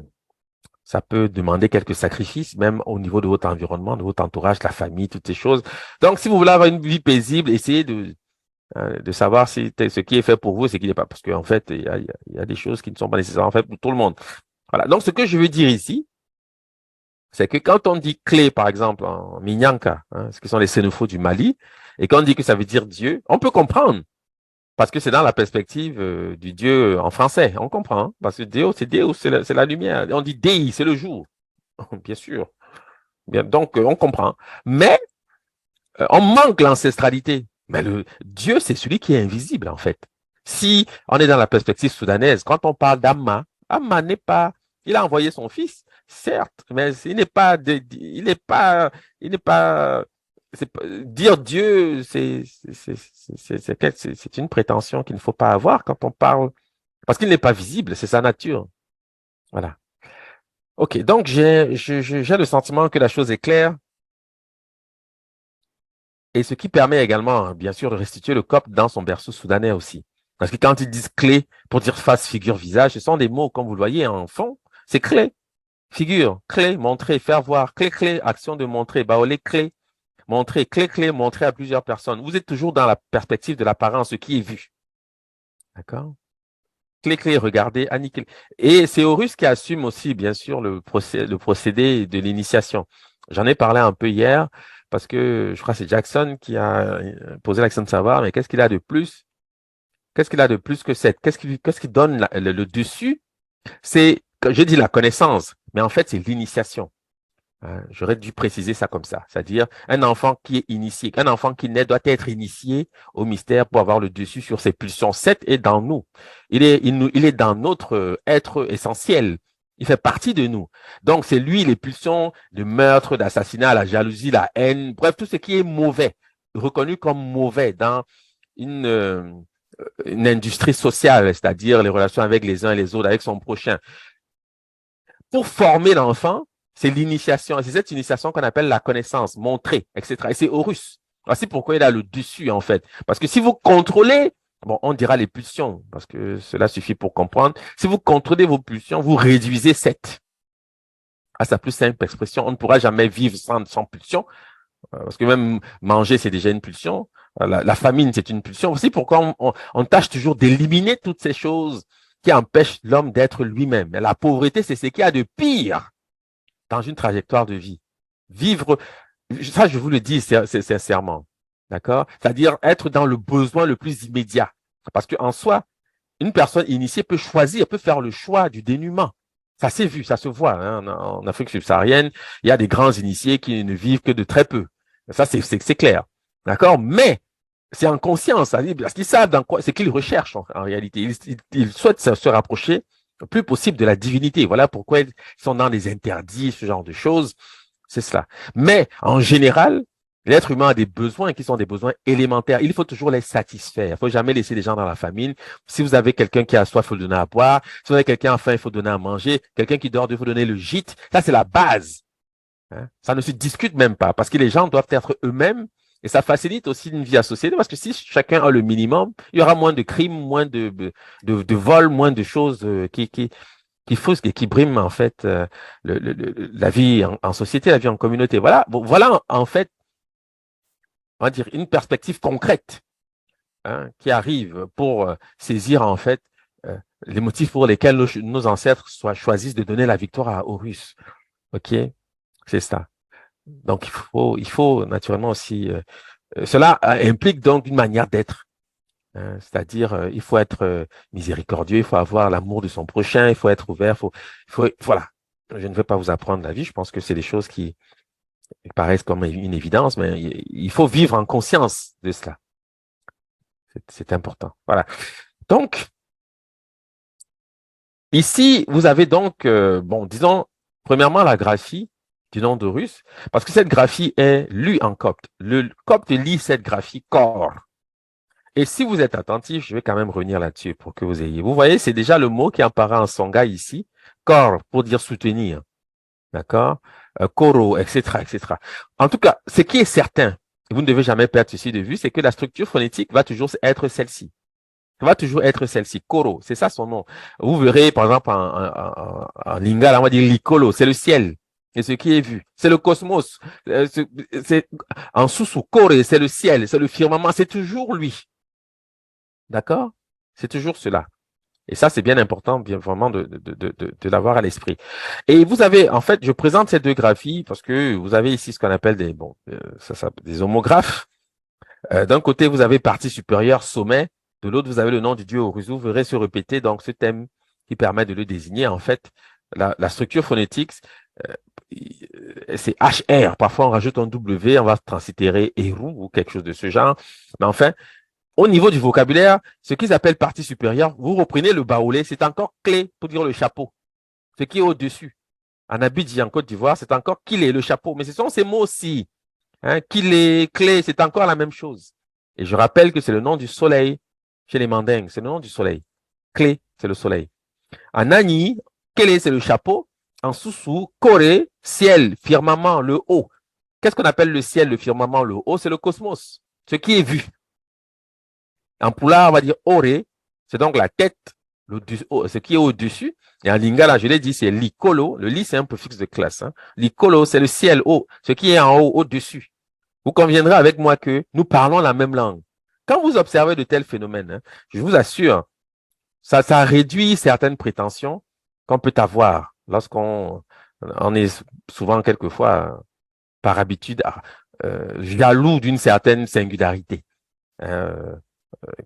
ça peut demander quelques sacrifices, même au niveau de votre environnement, de votre entourage, la famille, toutes ces choses. Donc, si vous voulez avoir une vie paisible, essayez de savoir si ce qui est fait pour vous, c'est qui n'est pas. Parce qu'en fait, il y a des choses qui ne sont pas nécessairement faites pour tout le monde. Voilà. Donc, ce que je veux dire ici, c'est que quand on dit clé, par exemple, en Minyanka, hein, ce qui sont les sénophos du Mali, et qu'on dit que ça veut dire Dieu, on peut comprendre. Parce que c'est dans la perspective du Dieu en français. On comprend. Hein, parce que Dieu, c'est la lumière. On dit Dei, c'est le jour. Bien sûr. Bien, donc, on comprend. Mais on manque l'ancestralité. Mais le Dieu, c'est celui qui est invisible, en fait. Si on est dans la perspective soudanaise, quand on parle d'Amma, Amma n'est pas, il a envoyé son fils, certes, mais il n'est pas, dire Dieu, c'est une prétention qu'il ne faut pas avoir quand on parle, parce qu'il n'est pas visible, c'est sa nature. Voilà. OK. Donc, j'ai le sentiment que la chose est claire. Et ce qui permet également, bien sûr, de restituer le copte dans son berceau soudanais aussi. Parce que quand ils disent clé pour dire face, figure, visage, ce sont des mots, comme vous le voyez en fond, c'est clé, figure, clé, montrer, faire voir, clé, clé, action de montrer, baolé, clé, montrer, clé, clé, montrer à plusieurs personnes. Vous êtes toujours dans la perspective de l'apparence, ce qui est vu. D'accord? Clé, clé, regardez, annihiler. Et c'est Horus qui assume aussi, bien sûr, le procédé de l'initiation. J'en ai parlé un peu hier, parce que je crois que c'est Jackson qui a posé l'action de savoir, mais qu'est-ce qu'il a de plus? Qu'est-ce qu'il a de plus que cette? Qu'est-ce qui donne le dessus? C'est, je dis la connaissance, mais en fait, c'est l'initiation. J'aurais dû préciser ça comme ça. C'est-à-dire, un enfant qui est initié, un enfant qui naît doit être initié au mystère pour avoir le dessus sur ses pulsions. 7 est dans nous. Il est dans notre être essentiel. Il fait partie de nous. Donc, c'est lui, les pulsions de meurtre, d'assassinat, la jalousie, la haine, bref, tout ce qui est mauvais, reconnu comme mauvais dans une, euh, une industrie sociale, c'est-à-dire les relations avec les uns et les autres, avec son prochain. Pour former l'enfant, c'est l'initiation. C'est cette initiation qu'on appelle la connaissance, montrer, etc. Et c'est Horus. Voici pourquoi il a le dessus, en fait. Parce que si vous contrôlez, bon, on dira les pulsions, parce que cela suffit pour comprendre. Si vous contrôlez vos pulsions, vous réduisez 7 à sa plus simple expression. On ne pourra jamais vivre sans pulsion, parce que même manger, c'est déjà une pulsion. La famine, c'est une pulsion. Voici pourquoi on tâche toujours d'éliminer toutes ces choses qui empêchent l'homme d'être lui-même. Et la pauvreté, c'est ce qu'il y a de pire dans une trajectoire de vie. Vivre, ça je vous le dis sincèrement, d'accord? C'est-à-dire être dans le besoin le plus immédiat. Parce qu'en soi, une personne initiée peut choisir, peut faire le choix du dénuement. Ça s'est vu, ça se voit. Hein, en Afrique subsaharienne, il y a des grands initiés qui ne vivent que de très peu. Ça, c'est clair. D'accord? Mais c'est en conscience, parce qu'ils savent dans quoi, c'est qu'ils recherchent en réalité. Ils souhaitent se rapprocher le plus possible de la divinité. Voilà pourquoi ils sont dans les interdits, ce genre de choses. C'est cela. Mais en général, l'être humain a des besoins qui sont des besoins élémentaires. Il faut toujours les satisfaire. Il ne faut jamais laisser les gens dans la famine. Si vous avez quelqu'un qui a soif, il faut le donner à boire. Si vous avez quelqu'un à faim, il faut donner à manger. Quelqu'un qui dort, il faut donner le gîte. Ça, c'est la base. Hein? Ça ne se discute même pas parce que les gens doivent être eux-mêmes et ça facilite aussi une vie associée parce que si chacun a le minimum, il y aura moins de crimes, moins de vols, moins de choses qui faussent et qui briment en fait la vie en société, la vie en communauté. Voilà, voilà en fait, on va dire une perspective concrète hein, qui arrive pour saisir en fait les motifs pour lesquels nos ancêtres choisissent de donner la victoire à Horus. Ok, c'est ça. Donc il faut naturellement aussi cela implique donc une manière d'être. C'est-à-dire, il faut être miséricordieux, il faut avoir l'amour de son prochain, il faut être ouvert, voilà. Je ne vais pas vous apprendre la vie, je pense que c'est des choses qui paraissent comme une évidence, mais il faut vivre en conscience de cela. C'est important. Voilà. Donc, ici, vous avez donc, disons, premièrement, la graphie du nom d'Horus, parce que cette graphie est lue en copte. Le copte lit cette graphie corps. Et si vous êtes attentif, je vais quand même revenir là-dessus pour que vous ayez. Vous voyez, c'est déjà le mot qui apparaît en songa ici, corps, pour dire soutenir. D'accord? Koro, etc., etc. En tout cas, ce qui est certain, et vous ne devez jamais perdre ceci de vue, c'est que la structure phonétique va toujours être celle-ci. Ça va toujours être celle-ci. Koro, c'est ça son nom. Vous verrez, par exemple, en lingala, on va dire likolo, c'est le ciel. Et ce qui est vu. C'est le cosmos. En sous kore, c'est le ciel, c'est le firmament, c'est toujours lui. D'accord? C'est toujours cela. Et ça, c'est bien important, bien vraiment de l'avoir à l'esprit. Et vous avez, en fait, je présente ces deux graphies parce que vous avez ici ce qu'on appelle des homographes. D'un côté, vous avez partie supérieure, sommet. De l'autre, vous avez le nom du dieu Horus. Vous verrez se répéter donc ce thème qui permet de le désigner. En fait, la structure phonétique, c'est HR. Parfois, on rajoute un W, on va translittérer Eru ou quelque chose de ce genre. Mais enfin, au niveau du vocabulaire, ce qu'ils appellent partie supérieure, vous reprenez le baoulé, c'est encore clé pour dire le chapeau. Ce qui est au-dessus. En Abidjan, en Côte d'Ivoire, c'est encore qu'il est le chapeau. Mais ce sont ces mots-ci. Qu'il est clé, c'est encore la même chose. Et je rappelle que c'est le nom du soleil chez les Mandingues. C'est le nom du soleil. Clé, c'est le soleil. En Ani, Kélé, c'est le chapeau. En Soussou, Corée, ciel, firmament, le haut. Qu'est-ce qu'on appelle le ciel, le firmament, le haut? C'est le cosmos. Ce qui est vu. En Pula, on va dire Oré, c'est donc la tête, ce qui est au-dessus. Et en Lingala, je l'ai dit, c'est Likolo. Le li, c'est un préfixe de classe. Likolo, c'est le ciel haut, ce qui est en haut, au-dessus. Vous conviendrez avec moi que nous parlons la même langue. Quand vous observez de tels phénomènes, je vous assure, ça réduit certaines prétentions qu'on peut avoir lorsqu'on est souvent quelquefois par habitude jaloux d'une certaine singularité.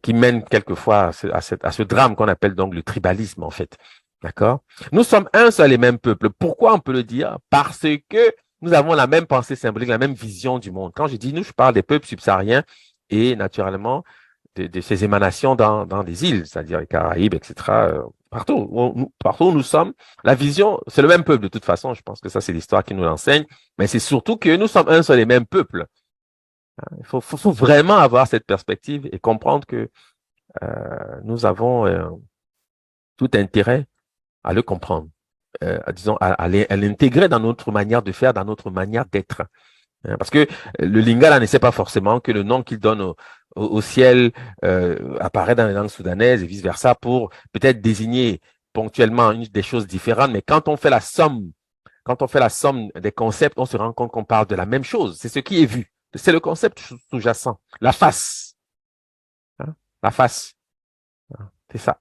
Qui mène quelquefois à ce drame qu'on appelle donc le tribalisme, en fait. D'accord? Nous sommes un seul et même peuple. Pourquoi on peut le dire? Parce que nous avons la même pensée symbolique, la même vision du monde. Quand je dis nous, je parle des peuples subsahariens et naturellement de ces émanations dans des îles, c'est-à-dire les Caraïbes, etc. Partout où nous sommes, la vision, c'est le même peuple de toute façon. Je pense que ça, c'est l'histoire qui nous l'enseigne. Mais c'est surtout que nous sommes un seul et même peuple. Il faut vraiment avoir cette perspective et comprendre que nous avons tout intérêt à le comprendre, disons, à l'intégrer dans notre manière de faire, dans notre manière d'être. Parce que le lingala ne sait pas forcément que le nom qu'il donne au ciel apparaît dans les langues soudanaises et vice-versa pour peut-être désigner ponctuellement des choses différentes, mais quand on fait la somme des concepts, on se rend compte qu'on parle de la même chose. C'est ce qui est vu. C'est le concept sous-jacent. La face. La face. C'est ça.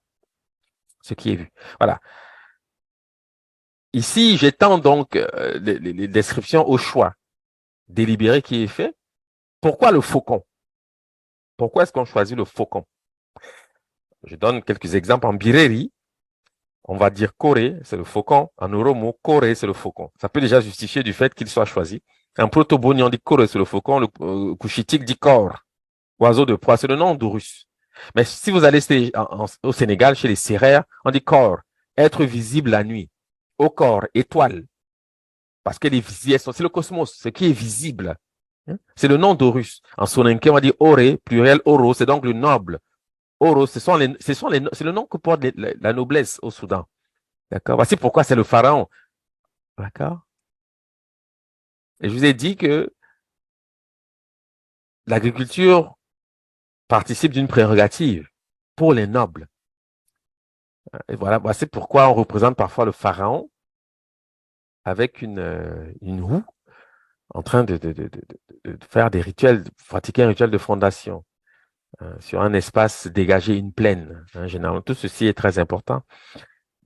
Ce qui est vu. Voilà. Ici, j'étends donc les descriptions au choix délibéré qui est fait. Pourquoi le faucon? Pourquoi est-ce qu'on choisit le faucon? Je donne quelques exemples. En bireri, on va dire coré, c'est le faucon. En oromo, coré, c'est le faucon. Ça peut déjà justifier du fait qu'il soit choisi. En protoboni, on dit coré, c'est le faucon. Le couchitique dit cor, oiseau de proie, c'est le nom d'Horus. Mais si vous allez au Sénégal, chez les Sérères, on dit cor, être visible la nuit. Au corps, étoile. Parce qu'elle est visible, c'est le cosmos, ce qui est visible. C'est le nom d'Horus. En soninké, on va dire Oré, pluriel Oro, c'est donc le noble. Oro, c'est le nom que porte la noblesse au Soudan. D'accord? Voici pourquoi c'est le pharaon. D'accord? Et je vous ai dit que l'agriculture participe d'une prérogative pour les nobles. Et voilà, voici pourquoi on représente parfois le pharaon avec une houe en train de faire des rituels, de pratiquer un rituel de fondation sur un espace dégagé, une plaine. Généralement, tout ceci est très important.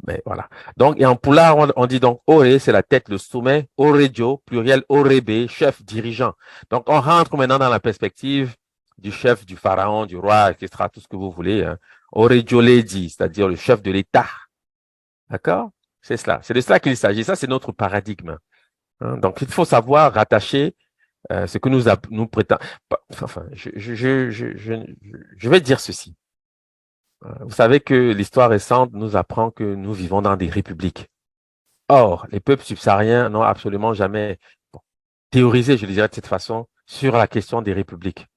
Mais voilà. Donc, et en Pula, on dit donc Oré, c'est la tête, le sommet, Orejo, pluriel Orébé, chef dirigeant. Donc, on rentre maintenant dans la perspective du chef, du pharaon, du roi, etc., tout ce que vous voulez, hein. Orejoledi, c'est-à-dire le chef de l'État. D'accord? C'est cela. C'est de cela qu'il s'agit. Ça, c'est notre paradigme, hein. Donc, il faut savoir rattacher ce que nous prétendons. Enfin, je vais dire ceci. Vous savez que l'histoire récente nous apprend que nous vivons dans des républiques. Or, les peuples subsahariens n'ont absolument jamais théorisé, je le dirais de cette façon, sur la question des républiques.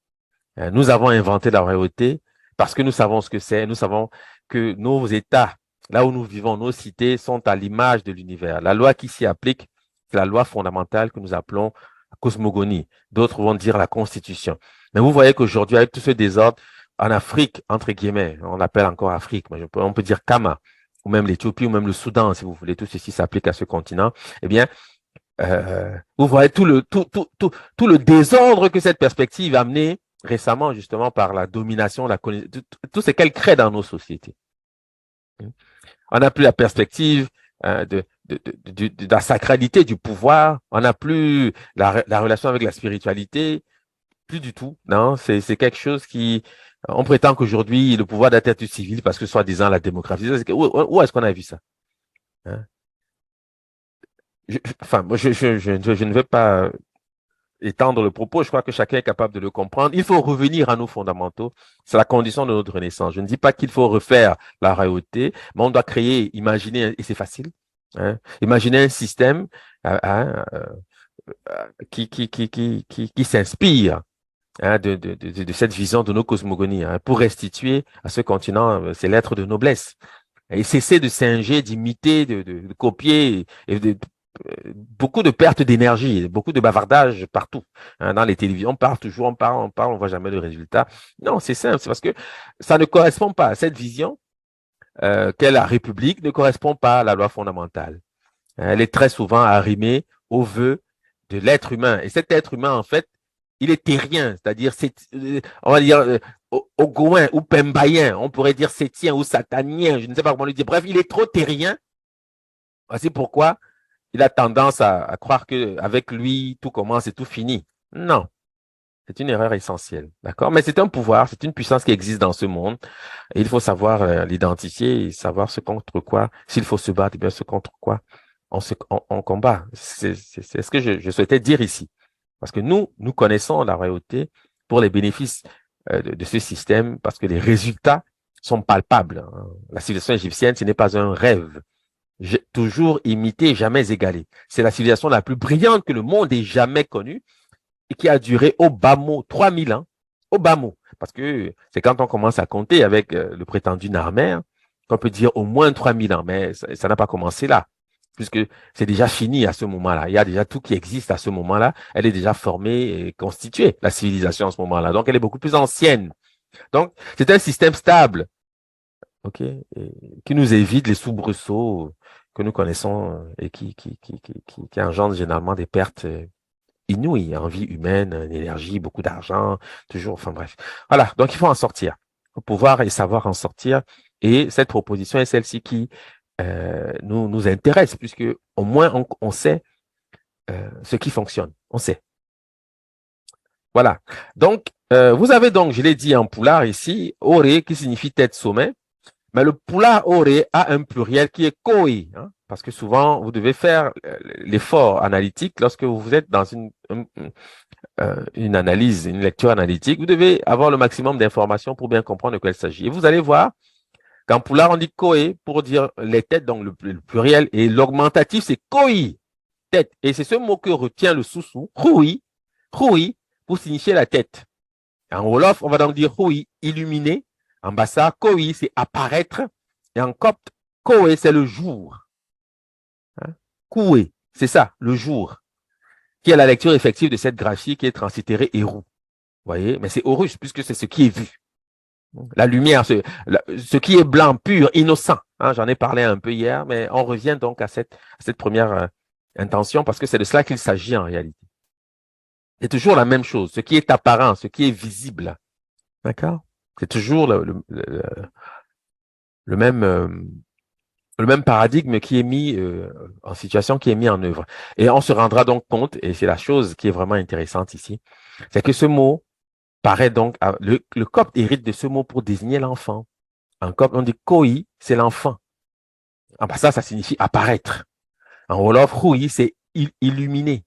Nous avons inventé la royauté parce que nous savons ce que c'est. Nous savons que nos États, là où nous vivons, nos cités sont à l'image de l'univers. La loi qui s'y applique, c'est la loi fondamentale que nous appelons la cosmogonie. D'autres vont dire la constitution. Mais vous voyez qu'aujourd'hui, avec tout ce désordre, en Afrique, entre guillemets, on l'appelle encore Afrique, mais on peut dire Kama, ou même l'Éthiopie, ou même le Soudan, si vous voulez, tout ceci s'applique à ce continent. Eh bien, vous voyez tout le désordre que cette perspective a amené récemment, justement, par la domination, tout ce qu'elle crée dans nos sociétés. On n'a plus la perspective de la sacralité du pouvoir, on n'a plus la relation avec la spiritualité, plus du tout. Non, c'est quelque chose qui, on prétend qu'aujourd'hui, le pouvoir doit être civil parce que soi-disant la démocratie. Où est-ce qu'on a vu ça? Hein? Moi, je ne vais pas étendre le propos, je crois que chacun est capable de le comprendre. Il faut revenir à nos fondamentaux. C'est la condition de notre renaissance. Je ne dis pas qu'il faut refaire la royauté, mais on doit créer, imaginer, et c'est facile, hein, imaginer un système qui s'inspire, hein, de cette vision de nos cosmogonies, hein, pour restituer à ce continent ses lettres de noblesse. Et cesser de singer, d'imiter, de copier et beaucoup de pertes d'énergie, beaucoup de bavardage partout. Hein, dans les télévisions, on parle toujours, on voit jamais le résultat. Non, c'est simple, c'est parce que ça ne correspond pas à cette vision qu'est la République, ne correspond pas à la loi fondamentale. Elle est très souvent arrimée aux vœux de l'être humain. Et cet être humain, en fait, il est terrien, c'est-à-dire, on va dire, ogoin ou pembayen, on pourrait dire sétien ou satanien, je ne sais pas comment le dire. Bref, il est trop terrien. Voici pourquoi il a tendance à croire que avec lui, tout commence et tout finit. Non, c'est une erreur essentielle, d'accord? Mais c'est un pouvoir, c'est une puissance qui existe dans ce monde. Et il faut savoir l'identifier et savoir ce contre quoi, s'il faut se battre, eh bien ce contre quoi on combat. C'est ce que je souhaitais dire ici. Parce que nous connaissons la royauté pour les bénéfices de ce système, parce que les résultats sont palpables, hein. La civilisation égyptienne, ce n'est pas un rêve. J'ai toujours imité, jamais égalé. C'est la civilisation la plus brillante que le monde ait jamais connue et qui a duré au bas mot 3000 ans. Au bas mot. Parce que c'est quand on commence à compter avec le prétendu Narmer qu'on peut dire au moins 3000 ans. Mais ça n'a pas commencé là, puisque c'est déjà fini à ce moment-là. Il y a déjà tout qui existe à ce moment-là. Elle est déjà formée et constituée, la civilisation à ce moment-là. Donc, elle est beaucoup plus ancienne. Donc, c'est un système stable, ok, et qui nous évite les soubresauts que nous connaissons et qui engendrent généralement des pertes inouïes en vie humaine, en énergie, beaucoup d'argent, toujours, enfin bref. Voilà, donc il faut en sortir. Il faut pouvoir et savoir en sortir. Et cette proposition est celle-ci qui nous intéresse, puisque au moins on sait ce qui fonctionne. On sait. Voilà. Donc, vous avez donc, je l'ai dit en poulard ici, ore qui signifie tête sommet. Mais le poulard oré a un pluriel qui est koi, hein, parce que souvent, vous devez faire l'effort analytique lorsque vous êtes dans une analyse, une lecture analytique. Vous devez avoir le maximum d'informations pour bien comprendre de quoi il s'agit. Et vous allez voir qu'en poulard, on dit koi pour dire les têtes, donc le pluriel, et l'augmentatif, c'est koi, tête. Et c'est ce mot que retient le sous-sous, hui, pour signifier la tête. En wolof, on va donc dire hui, illuminé. En bassa, koi, c'est apparaître. Et en copte, koé, c'est le jour. Hein? Koué, c'est ça, le jour. Qui est la lecture effective de cette graphie qui est translittérée Hérou. Vous voyez? Mais c'est Horus, puisque c'est ce qui est vu. La lumière, ce qui est blanc, pur, innocent. Hein, j'en ai parlé un peu hier, mais on revient donc à cette première intention, parce que c'est de cela qu'il s'agit en réalité. C'est toujours la même chose. Ce qui est apparent, ce qui est visible. D'accord? C'est toujours le même paradigme qui est mis en situation, qui est mis en œuvre. Et on se rendra donc compte, et c'est la chose qui est vraiment intéressante ici, c'est que ce mot paraît donc, le copte hérite de ce mot pour désigner l'enfant. En copte, on dit koi, c'est l'enfant. Ah bah ça signifie apparaître. En wolof, hui, c'est illuminer.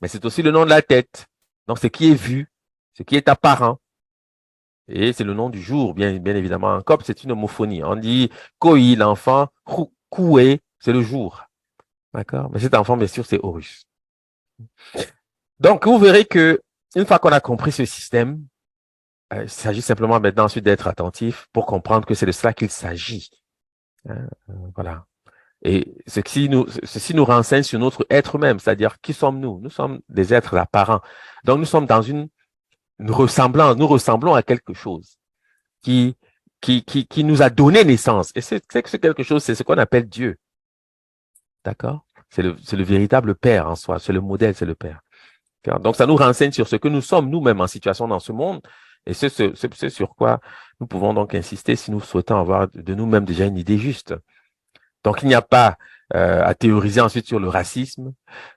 Mais c'est aussi le nom de la tête. Donc, ce qui est vu, ce qui est apparent. Et c'est le nom du jour, bien évidemment. En copte, c'est une homophonie. On dit koi, l'enfant, koué, c'est le jour. D'accord? Mais cet enfant, bien sûr, c'est Horus. Donc, vous verrez que une fois qu'on a compris ce système, il s'agit simplement maintenant ensuite d'être attentif pour comprendre que c'est de cela qu'il s'agit. Voilà. Et ceci nous renseigne sur notre être même, c'est-à-dire qui sommes-nous? Nous sommes des êtres apparents. Donc, nous sommes dans une ressemblance, nous ressemblons à quelque chose qui nous a donné naissance. Et c'est quelque chose, c'est ce qu'on appelle Dieu. D'accord? C'est le véritable Père en soi, c'est le modèle, c'est le Père. Donc, ça nous renseigne sur ce que nous sommes nous-mêmes en situation dans ce monde. Et c'est sur quoi nous pouvons donc insister si nous souhaitons avoir de nous-mêmes déjà une idée juste. Donc, il n'y a pas à théoriser ensuite sur le racisme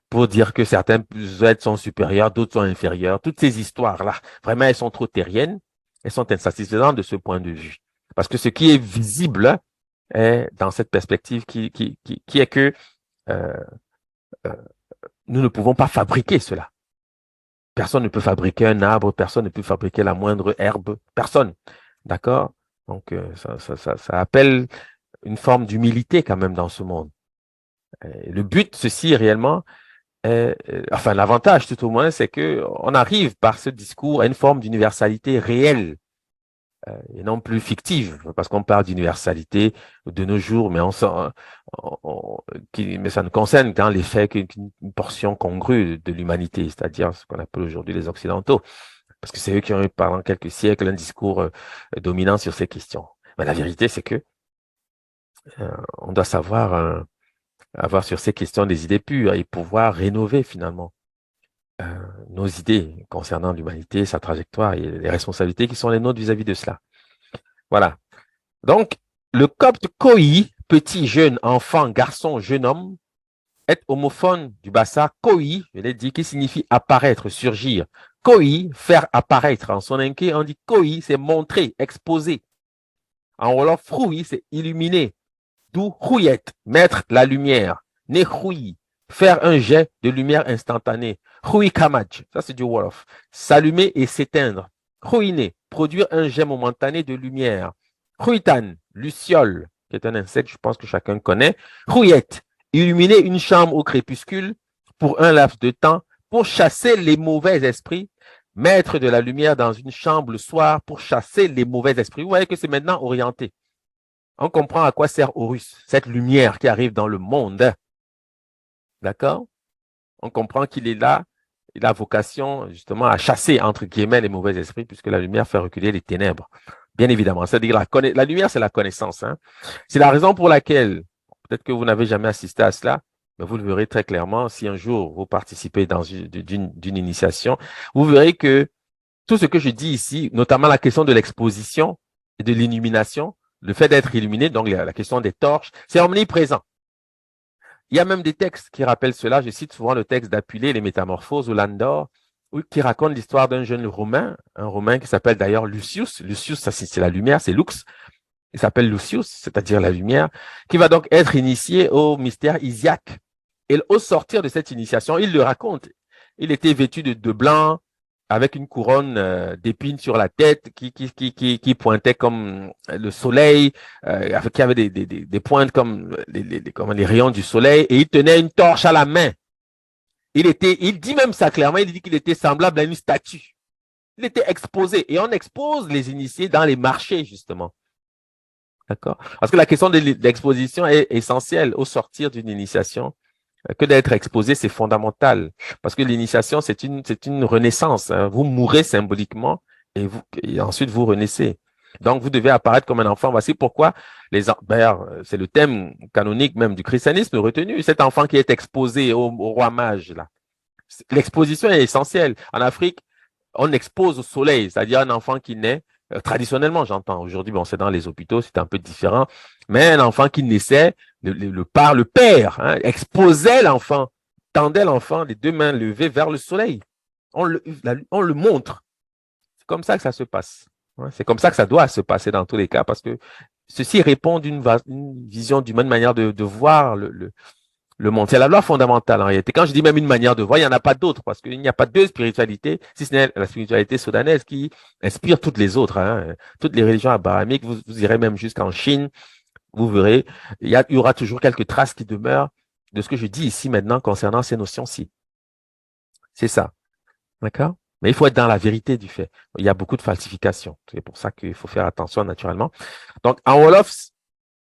pour dire que certains êtres sont supérieurs, d'autres sont inférieurs. Toutes ces histoires-là, vraiment, elles sont trop terriennes. Elles sont insatisfaisantes de ce point de vue. Parce que ce qui est visible est dans cette perspective qui est que nous ne pouvons pas fabriquer cela. Personne ne peut fabriquer un arbre, personne ne peut fabriquer la moindre herbe, personne. D'accord? Donc, ça appelle une forme d'humilité quand même dans ce monde. Et le but, ceci réellement, enfin l'avantage tout au moins, c'est que on arrive par ce discours à une forme d'universalité réelle et non plus fictive, parce qu'on parle d'universalité de nos jours, mais mais ça ne concerne dans les faits qu'une portion congrue de l'humanité, c'est-à-dire ce qu'on appelle aujourd'hui les Occidentaux, parce que c'est eux qui ont eu pendant quelques siècles un discours dominant sur ces questions. Mais la vérité, c'est que on doit savoir avoir sur ces questions des idées pures et pouvoir rénover finalement nos idées concernant l'humanité, sa trajectoire et les responsabilités qui sont les nôtres vis-à-vis de cela. Voilà. Donc, le copte koi, petit, jeune, enfant, garçon, jeune homme, est homophone du bassa koi, je l'ai dit, qui signifie apparaître, surgir. Koi, faire apparaître. En son inké, on dit koi, c'est montrer, exposer. En wolof, frui, c'est illuminer. D'où rouillette, mettre la lumière. Ne rouille, faire un jet de lumière instantanée. Rouille kamaj, ça c'est du wolof. S'allumer et s'éteindre. Rouiner, produire un jet momentané de lumière. Rouitan, luciole, qui est un insecte, je pense que chacun connaît. Rouillette, illuminer une chambre au crépuscule pour un laps de temps pour chasser les mauvais esprits. Mettre de la lumière dans une chambre le soir pour chasser les mauvais esprits. Vous voyez que c'est maintenant orienté. On comprend à quoi sert Horus, cette lumière qui arrive dans le monde. D'accord? On comprend qu'il est là, il a vocation justement à chasser, entre guillemets, les mauvais esprits, puisque la lumière fait reculer les ténèbres. Bien évidemment. C'est-à-dire la lumière, c'est la connaissance. Hein? C'est la raison pour laquelle, peut-être que vous n'avez jamais assisté à cela, mais vous le verrez très clairement si un jour vous participez dans d'une initiation, vous verrez que tout ce que je dis ici, notamment la question de l'exposition et de l'illumination, le fait d'être illuminé, donc la question des torches, c'est omniprésent. Il y a même des textes qui rappellent cela. Je cite souvent le texte d'Apulée, les Métamorphoses, ou Landor, qui raconte l'histoire d'un jeune Romain, un Romain qui s'appelle d'ailleurs Lucius. Lucius, ça c'est la lumière, c'est Lux. Il s'appelle Lucius, c'est-à-dire la lumière, qui va donc être initié au mystère Isiaque. Et au sortir de cette initiation, il le raconte. Il était vêtu de blanc, avec une couronne d'épines sur la tête qui pointait comme le soleil, qui avait des pointes comme comme les rayons du soleil, et il tenait une torche à la main. Il dit même ça clairement, il dit qu'il était semblable à une statue. Il était exposé, et on expose les initiés dans les marchés, justement. D'accord? Parce que la question de l'exposition est essentielle au sortir d'une initiation. Que d'être exposé, c'est fondamental. Parce que l'initiation, c'est une renaissance. Hein. Vous mourrez symboliquement et ensuite vous renaissez. Donc, vous devez apparaître comme un enfant. Voici pourquoi c'est le thème canonique même du christianisme retenu. Cet enfant qui est exposé au roi mage, là. L'exposition est essentielle. En Afrique, on expose au soleil, c'est-à-dire un enfant qui naît, traditionnellement, j'entends. Aujourd'hui, bon, c'est dans les hôpitaux, c'est un peu différent. Mais un enfant qui naissait, le père, hein, exposait l'enfant, tendait l'enfant, les deux mains levées vers le soleil. On le montre. comme ça que ça se passe. C'est comme ça que ça doit se passer dans tous les cas, parce que ceci répond d'une vision, d'une manière de voir le monde. C'est la loi fondamentale en réalité. Quand je dis même une manière de voir, il n'y en a pas d'autre, parce qu'il n'y a pas deux spiritualités, si ce n'est la spiritualité soudanaise qui inspire toutes les autres. Toutes les religions abrahamiques, vous irez même jusqu'en Chine, vous verrez, il y aura toujours quelques traces qui demeurent de ce que je dis ici maintenant concernant ces notions-ci. C'est ça. D'accord? Mais il faut être dans la vérité du fait. Il y a beaucoup de falsifications. C'est pour ça qu'il faut faire attention naturellement. Donc, en Wolof,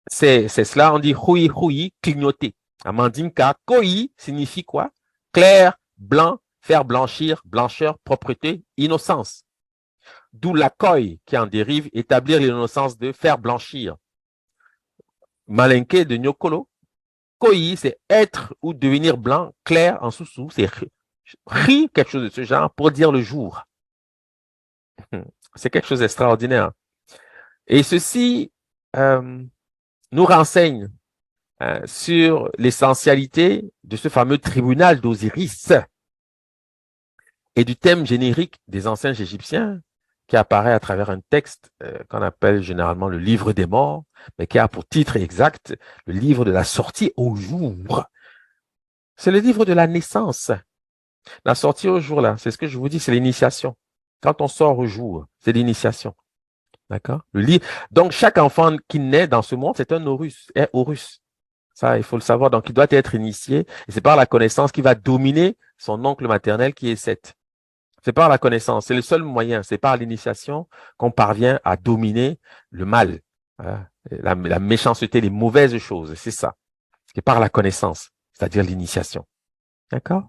c'est cela. On dit hui hui, clignoter. En mandinka, koi signifie quoi? Clair, blanc, faire blanchir, blancheur, propreté, innocence. D'où la koi qui en dérive, établir l'innocence de faire blanchir. Malinké de Nyokolo. Koi, c'est être ou devenir blanc, clair en sous-sous, c'est ri, quelque chose de ce genre, pour dire le jour. C'est quelque chose d'extraordinaire. Et ceci nous renseigne sur l'essentialité de ce fameux tribunal d'Osiris et du thème générique des anciens Égyptiens qui apparaît à travers un texte qu'on appelle généralement le livre des morts, mais qui a pour titre exact le livre de la sortie au jour. C'est le livre de la naissance. La sortie au jour, là, c'est ce que je vous dis, c'est l'initiation. Quand on sort au jour, c'est l'initiation. D'accord? Donc, chaque enfant qui naît dans ce monde, c'est un Horus. Ça, il faut le savoir. Donc, il doit être initié. Et c'est par la connaissance qu'il va dominer son oncle maternel qui est Seth. C'est par la connaissance. C'est le seul moyen. C'est par l'initiation qu'on parvient à dominer le mal, la méchanceté, les mauvaises choses. C'est ça. C'est par la connaissance, c'est-à-dire l'initiation. D'accord?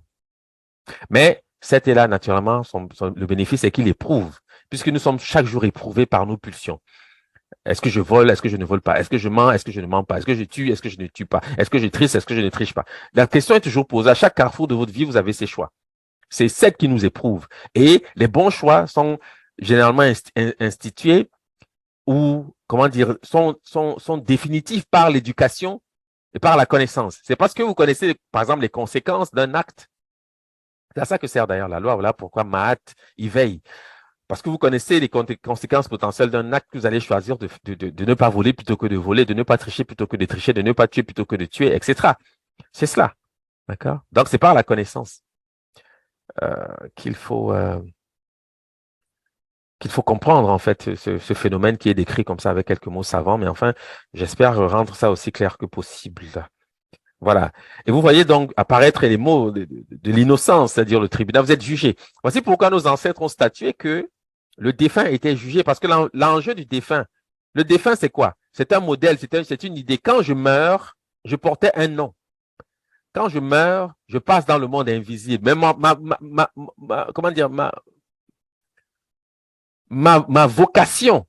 Mais Seth est là, naturellement, le bénéfice, c'est qu'il éprouve, puisque nous sommes chaque jour éprouvés par nos pulsions. Est-ce que je vole? Est-ce que je ne vole pas? Est-ce que je mens? Est-ce que je ne mens pas? Est-ce que je tue? Est-ce que je ne tue pas? Est-ce que je triche? Est-ce que je ne triche pas? La question est toujours posée. À chaque carrefour de votre vie, vous avez ces choix. C'est Seth qui nous éprouve. Et les bons choix sont généralement institués ou, comment dire, sont définitifs par l'éducation et par la connaissance. C'est parce que vous connaissez, par exemple, les conséquences d'un acte. C'est à ça que sert d'ailleurs la loi. Voilà pourquoi Mahat y veille. Parce que vous connaissez les conséquences potentielles d'un acte que vous allez choisir de ne pas voler plutôt que de voler, de ne pas tricher plutôt que de tricher, de ne pas tuer plutôt que de tuer, etc. C'est cela. D'accord? Donc, c'est par la connaissance qu'il faut comprendre, en fait, ce phénomène qui est décrit comme ça avec quelques mots savants. Mais enfin, j'espère rendre ça aussi clair que possible. Voilà. Et vous voyez donc apparaître les mots de l'innocence, c'est-à-dire le tribunal. Vous êtes jugé. Voici pourquoi nos ancêtres ont statué que le défunt était jugé, parce que l'enjeu du défunt, le défunt, c'est quoi? C'est un modèle, c'est une idée. Quand je meurs, je portais un nom. Quand je meurs, je passe dans le monde invisible. Mais comment dire, ma vocation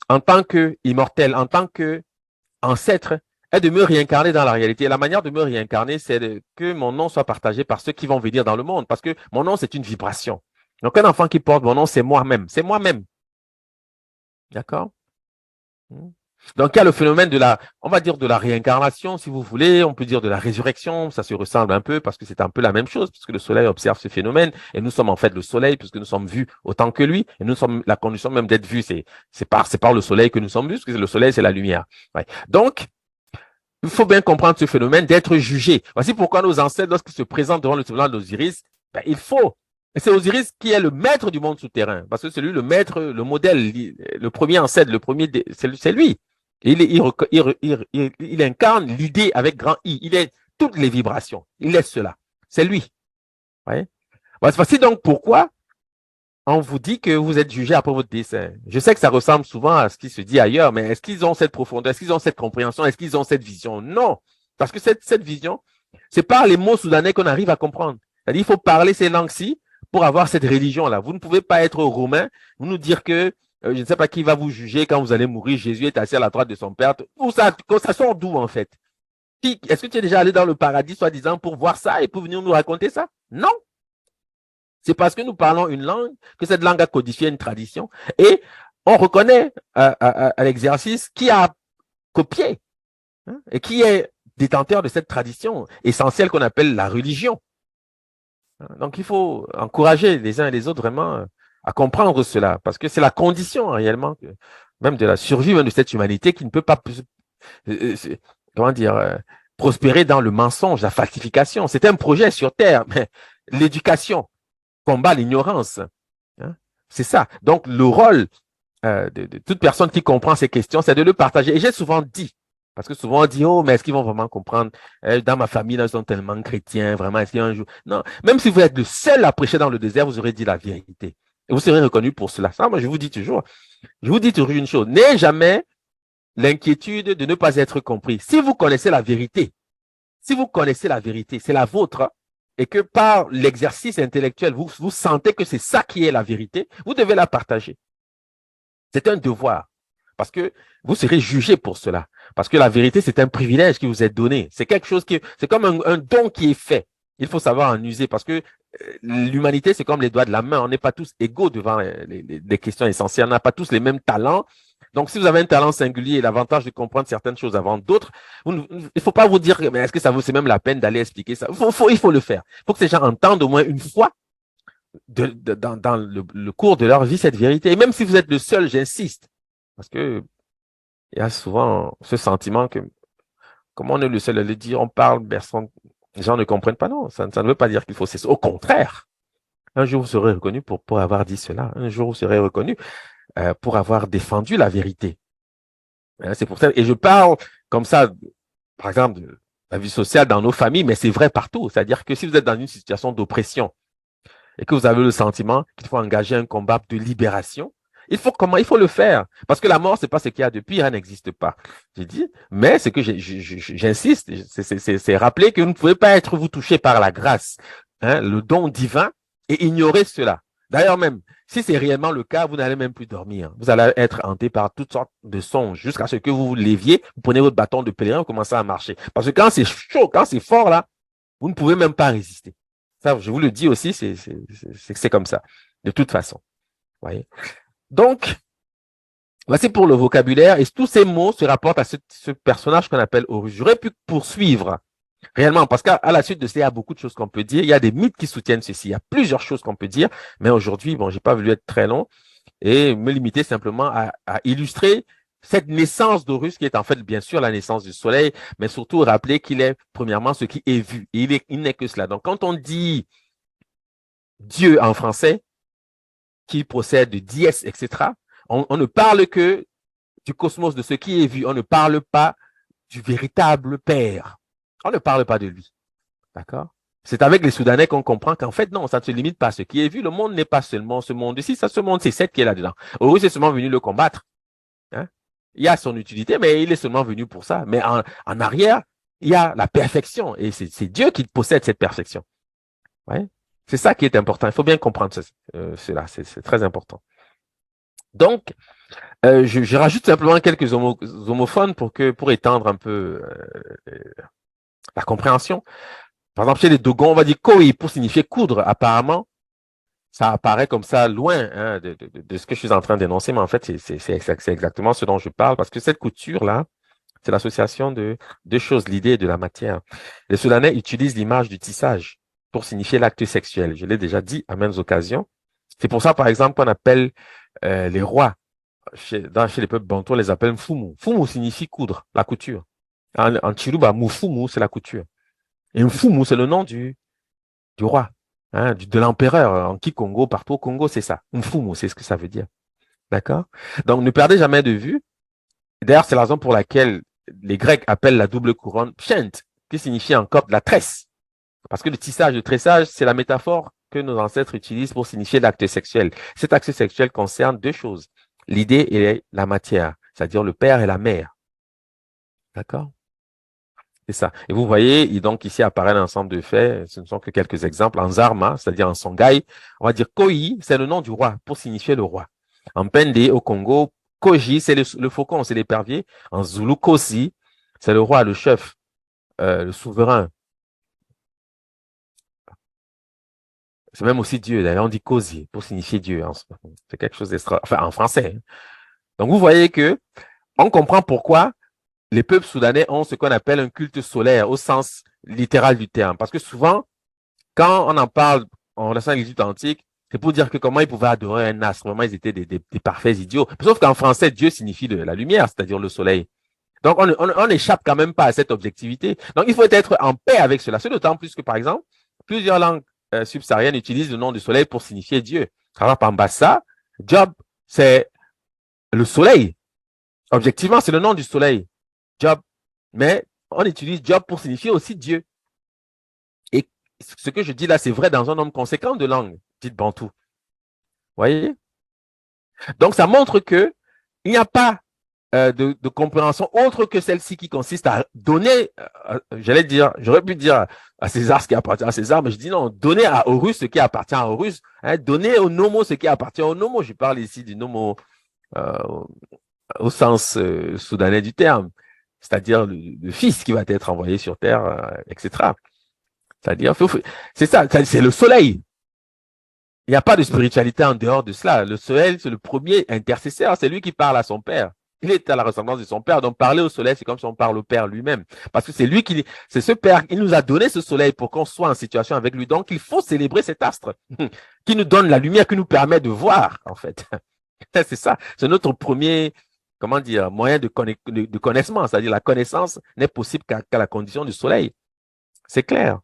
en tant qu'immortel, en tant qu'ancêtre, est de me réincarner dans la réalité. Et la manière de me réincarner, c'est que mon nom soit partagé par ceux qui vont venir dans le monde, parce que mon nom, c'est une vibration. Donc, un enfant qui porte mon nom, c'est moi-même. C'est moi-même. D'accord? Donc, il y a le phénomène on va dire de la réincarnation, si vous voulez. On peut dire de la résurrection. Ça se ressemble un peu parce que c'est un peu la même chose, puisque le soleil observe ce phénomène et nous sommes en fait le soleil, puisque nous sommes vus autant que lui. Et nous sommes, la condition même d'être vus, c'est par le soleil que nous sommes vus, parce que le soleil, c'est la lumière. Ouais. Donc, il faut bien comprendre ce phénomène d'être jugé. Voici pourquoi nos ancêtres, lorsqu'ils se présentent devant le tribunal d'Osiris, il faut. Et c'est Osiris qui est le maître du monde souterrain, parce que c'est lui le maître, le modèle, le premier ancêtre, c'est lui. Il incarne l'idée avec grand I. Il est toutes les vibrations. Il est cela. C'est lui. Ouais. Voici donc pourquoi on vous dit que vous êtes jugé après votre décès. Je sais que ça ressemble souvent à ce qui se dit ailleurs, mais est-ce qu'ils ont cette profondeur? Est-ce qu'ils ont cette compréhension? Est-ce qu'ils ont cette vision? Non. Parce que cette vision, c'est par les mots soudanais qu'on arrive à comprendre. C'est-à-dire, il faut parler ces langues-ci pour avoir cette religion-là. Vous ne pouvez pas être romain, vous nous dire que je ne sais pas qui va vous juger quand vous allez mourir. Jésus est assis à la droite de son Père. Ça sort d'où, en fait? Est-ce que tu es déjà allé dans le paradis, soi-disant, pour voir ça et pour venir nous raconter ça? Non. C'est parce que nous parlons une langue que cette langue a codifié une tradition et on reconnaît à l'exercice qui a copié et qui est détenteur de cette tradition essentielle qu'on appelle la religion. Donc, il faut encourager les uns et les autres vraiment à comprendre cela, parce que c'est la condition réellement, même de la survie même de cette humanité qui ne peut pas, comment dire, prospérer dans le mensonge, la falsification. C'est un projet sur Terre, mais l'éducation combat l'ignorance. Hein. C'est ça. Donc, le rôle de toute personne qui comprend ces questions, c'est de le partager. Et j'ai souvent dit, parce que souvent on dit, oh, mais est-ce qu'ils vont vraiment comprendre? Dans ma famille, là, ils sont tellement chrétiens, vraiment, est-ce qu'il y a un jour? Non, même si vous êtes le seul à prêcher dans le désert, vous aurez dit la vérité. Et vous serez reconnu pour cela. Ça, moi, je vous dis toujours une chose, n'ayez jamais l'inquiétude de ne pas être compris. Si vous connaissez la vérité, c'est la vôtre, et que par l'exercice intellectuel, vous sentez que c'est ça qui est la vérité, vous devez la partager. C'est un devoir. Parce que vous serez jugé pour cela. Parce que la vérité, c'est un privilège qui vous est donné. C'est quelque chose c'est comme un don qui est fait. Il faut savoir en user parce que l'humanité, c'est comme les doigts de la main. On n'est pas tous égaux devant les questions essentielles. On n'a pas tous les mêmes talents. Donc, si vous avez un talent singulier et l'avantage de comprendre certaines choses avant d'autres, il ne faut pas vous dire, mais est-ce que ça vaut c'est même la peine d'aller expliquer ça? Il faut le faire. Il faut que ces gens entendent au moins une fois dans le cours de leur vie cette vérité. Et même si vous êtes le seul, j'insiste. Parce que il y a souvent ce sentiment que, comme on est le seul à le dire, on parle, personne, les gens ne comprennent pas. Non, ça ne veut pas dire qu'il faut cesser. Au contraire, un jour vous serez reconnu pour avoir dit cela. Un jour vous serez reconnu pour avoir défendu la vérité. C'est pour ça. Et je parle comme ça, par exemple, de la vie sociale dans nos familles, mais c'est vrai partout. C'est-à-dire que si vous êtes dans une situation d'oppression et que vous avez le sentiment qu'il faut engager un combat de libération, il faut le faire. Parce que la mort, c'est pas ce qu'il y a de pire, elle n'existe pas. J'ai dit, mais c'est que j'insiste, c'est rappeler que vous ne pouvez pas être vous touché par la grâce, hein, le don divin, et ignorer cela. D'ailleurs même, si c'est réellement le cas, vous n'allez même plus dormir. Vous allez être hanté par toutes sortes de songes jusqu'à ce que vous vous leviez, vous prenez votre bâton de pèlerin, vous commencez à marcher. Parce que quand c'est chaud, quand c'est fort là, vous ne pouvez même pas résister. Ça, je vous le dis aussi, c'est comme ça, de toute façon. Voyez. Donc, voici pour le vocabulaire, et tous ces mots se rapportent à ce personnage qu'on appelle Horus. J'aurais pu poursuivre réellement, parce qu'à la suite de ça, il y a beaucoup de choses qu'on peut dire. Il y a des mythes qui soutiennent ceci. Il y a plusieurs choses qu'on peut dire, mais aujourd'hui, bon, j'ai pas voulu être très long et me limiter simplement à illustrer cette naissance d'Horus qui est en fait bien sûr la naissance du soleil, mais surtout rappeler qu'il est premièrement ce qui est vu. Et il n'est que cela. Donc quand on dit Dieu en français, qui procède de dies, etc., on ne parle que du cosmos, de ce qui est vu. On ne parle pas du véritable Père. On ne parle pas de lui. D'accord? C'est avec les Soudanais qu'on comprend qu'en fait, non, ça ne se limite pas à ce qui est vu. Le monde n'est pas seulement ce monde-ci, ce monde, c'est Seth qui est là-dedans. Oui, c'est seulement venu le combattre. Hein? Il y a son utilité, mais il est seulement venu pour ça. Mais en arrière, il y a la perfection. Et c'est Dieu qui possède cette perfection. Ouais? C'est ça qui est important. Il faut bien comprendre cela. C'est très important. Donc, je rajoute simplement quelques homophones pour étendre un peu la compréhension. Par exemple, chez les Dogons, on va dire koi pour signifier coudre. Apparemment, ça apparaît comme ça loin hein, de ce que je suis en train d'énoncer, mais en fait, c'est exactement ce dont je parle, parce que cette couture-là, c'est l'association de deux choses, l'idée et de la matière. Les Soudanais utilisent l'image du tissage pour signifier l'acte sexuel. Je l'ai déjà dit à maintes occasions. C'est pour ça, par exemple, qu'on appelle les rois chez les peuples bantous, on les appelle mfumu. Fumu signifie coudre, la couture. En Chiluba, mufumu, c'est la couture. Et mfumu, c'est le nom du roi, hein, de l'empereur. En Kikongo, partout au Congo, c'est ça. Mfumu, c'est ce que ça veut dire. D'accord? Donc, ne perdez jamais de vue. D'ailleurs, c'est la raison pour laquelle les Grecs appellent la double couronne pshent, qui signifie en copte la tresse. Parce que le tissage, le tressage, c'est la métaphore que nos ancêtres utilisent pour signifier l'acte sexuel. Cet acte sexuel concerne deux choses. L'idée et la matière, c'est-à-dire le père et la mère. D'accord? C'est ça. Et vous voyez, donc ici apparaît un ensemble de faits, ce ne sont que quelques exemples. En Zarma, c'est-à-dire en Songhai, on va dire Koi, c'est le nom du roi, pour signifier le roi. En Pende, au Congo, Koji, c'est le faucon, c'est l'épervier. En Zulu, Kosi, c'est le roi, le chef, le souverain. C'est même aussi Dieu. D'ailleurs, on dit Kosi pour signifier Dieu. C'est quelque chose d'extra, enfin, en français. Hein. Donc, vous voyez que on comprend pourquoi les peuples soudanais ont ce qu'on appelle un culte solaire au sens littéral du terme. Parce que souvent, quand on en parle en relation avec l'Égypte antique, C'est pour dire que comment ils pouvaient adorer un astre. Vraiment, ils étaient des parfaits idiots. Sauf qu'en français, Dieu signifie la lumière, c'est-à-dire le soleil. Donc, on n'échappe quand même pas à cette objectivité. Donc, il faut être en paix avec cela. C'est d'autant plus que, par exemple, plusieurs langues subsahariennes utilisent le nom du soleil pour signifier Dieu. Par exemple, en Bassa, Job, c'est le soleil. Objectivement, c'est le nom du soleil. Job. Mais on utilise Job pour signifier aussi Dieu. Et ce que je dis là, c'est vrai dans un nombre conséquent de langues dites bantou. Vous voyez? Donc, ça montre que il n'y a pas de compréhension autre que celle-ci qui consiste à donner, j'aurais pu dire à César ce qui appartient à César, mais je dis non, donner à Horus ce qui appartient à Horus, hein, donner au nomo ce qui appartient au nomo. Je parle ici du nomo euh, au sens soudanais du terme, c'est-à-dire le fils qui va être envoyé sur terre, etc. C'est-à-dire, c'est ça, c'est le soleil. Il n'y a pas de spiritualité en dehors de cela. Le soleil, c'est le premier intercesseur, c'est lui qui parle à son père. Il est à la ressemblance de son père. Donc, parler au soleil, c'est comme si on parle au père lui-même. Parce que c'est ce père, il nous a donné ce soleil pour qu'on soit en situation avec lui. Donc, il faut célébrer cet astre qui nous donne la lumière, qui nous permet de voir, en fait. C'est ça. C'est notre premier, comment dire, moyen de connaissement. C'est-à-dire, la connaissance n'est possible qu'à la condition du soleil. C'est clair.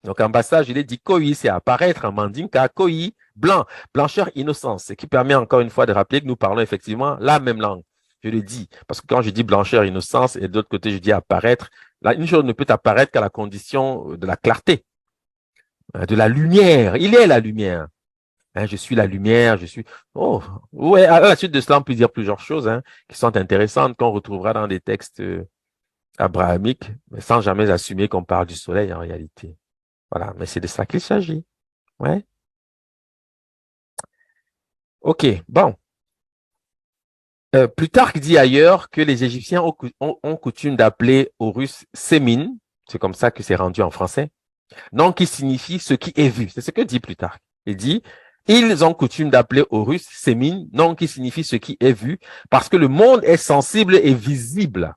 Donc, en passage, il est dit Koi, c'est apparaître en mandinka, Koi, blanc, blancheur, innocence, ce qui permet encore une fois de rappeler que nous parlons effectivement la même langue. Je le dis, parce que quand je dis blancheur, innocence, et de l'autre côté, je dis apparaître, là, une chose ne peut apparaître qu'à la condition de la clarté, de la lumière. Il est la lumière. Hein, je suis la lumière, je suis. Oh, ouais, à la suite de cela, on peut dire plusieurs choses qui sont intéressantes, qu'on retrouvera dans des textes abrahamiques, mais sans jamais assumer qu'on parle du soleil en réalité. Voilà, mais c'est de ça qu'il s'agit. Ouais. OK, bon. Plutarque dit ailleurs que les Égyptiens ont coutume d'appeler Horus Sémine, c'est comme ça que c'est rendu en français, nom qui signifie ce qui est vu. C'est ce que dit Plutarque. Il dit, ils ont coutume d'appeler Horus Sémine, nom qui signifie ce qui est vu, parce que le monde est sensible et visible.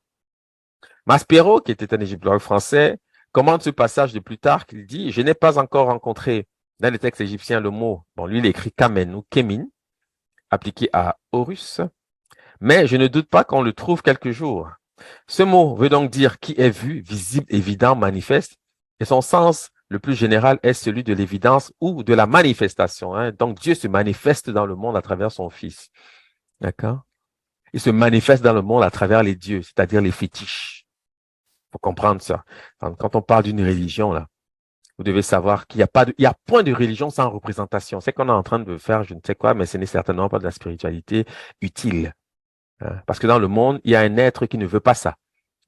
Maspero, qui était un égyptologue français, commente ce passage de Plutarque. Il dit, je n'ai pas encore rencontré dans les textes égyptiens le mot, bon, lui il écrit Kamen ou Kemin, appliqué à Horus, mais je ne doute pas qu'on le trouve quelque jour. Ce mot veut donc dire qui est vu, visible, évident, manifeste, et son sens le plus général est celui de l'évidence ou de la manifestation. Hein. Donc Dieu se manifeste dans le monde à travers son Fils. D'accord? Il se manifeste dans le monde à travers les dieux, c'est-à-dire les fétiches. Il faut comprendre ça. Quand on parle d'une religion, là, vous devez savoir qu'il n'y a pas il y a point de religion sans représentation. C'est qu'on est en train de faire, je ne sais quoi, mais ce n'est certainement pas de la spiritualité utile. Parce que dans le monde, il y a un être qui ne veut pas ça.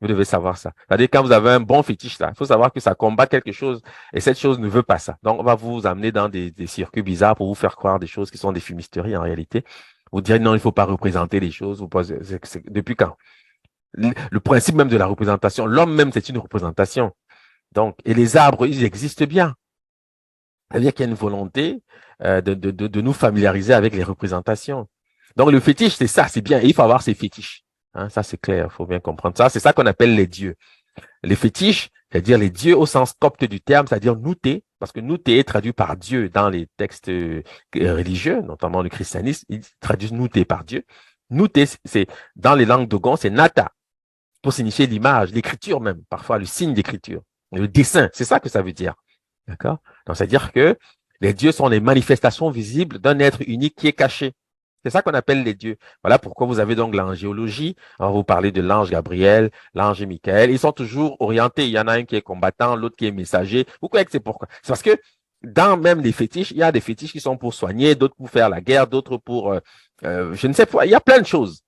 Vous devez savoir ça. C'est-à-dire, quand vous avez un bon fétiche, là, il faut savoir que ça combat quelque chose et cette chose ne veut pas ça. Donc, on va vous amener dans des circuits bizarres pour vous faire croire des choses qui sont des fumisteries en réalité. Vous direz non, il ne faut pas représenter les choses. Depuis quand? Le principe même de la représentation, l'homme même, c'est une représentation. Donc, et les arbres, ils existent bien. C'est-à-dire qu'il y a une volonté de nous familiariser avec les représentations. Donc, le fétiche, c'est ça, c'est bien. Et il faut avoir ses fétiches. Hein, ça, c'est clair. Il faut bien comprendre ça. C'est ça qu'on appelle les dieux. Les fétiches, c'est-à-dire les dieux au sens copte du terme, c'est-à-dire nouté, parce que nouté est traduit par Dieu dans les textes religieux, notamment le christianisme, ils traduisent nouté par Dieu. Nouté, c'est dans les langues dogon, c'est nata, pour signifier l'image, l'écriture même, parfois le signe d'écriture, le dessin, c'est ça que ça veut dire. D'accord? Donc, c'est-à-dire que les dieux sont les manifestations visibles d'un être unique qui est caché. C'est ça qu'on appelle les dieux. Voilà pourquoi vous avez donc l'angéologie. On va vous parler de l'ange Gabriel, l'ange Michael. Ils sont toujours orientés. Il y en a un qui est combattant, l'autre qui est messager. Vous croyez que c'est pourquoi? C'est parce que dans même les fétiches, il y a des fétiches qui sont pour soigner, d'autres pour faire la guerre, d'autres pour, je ne sais pas. Il y a plein de choses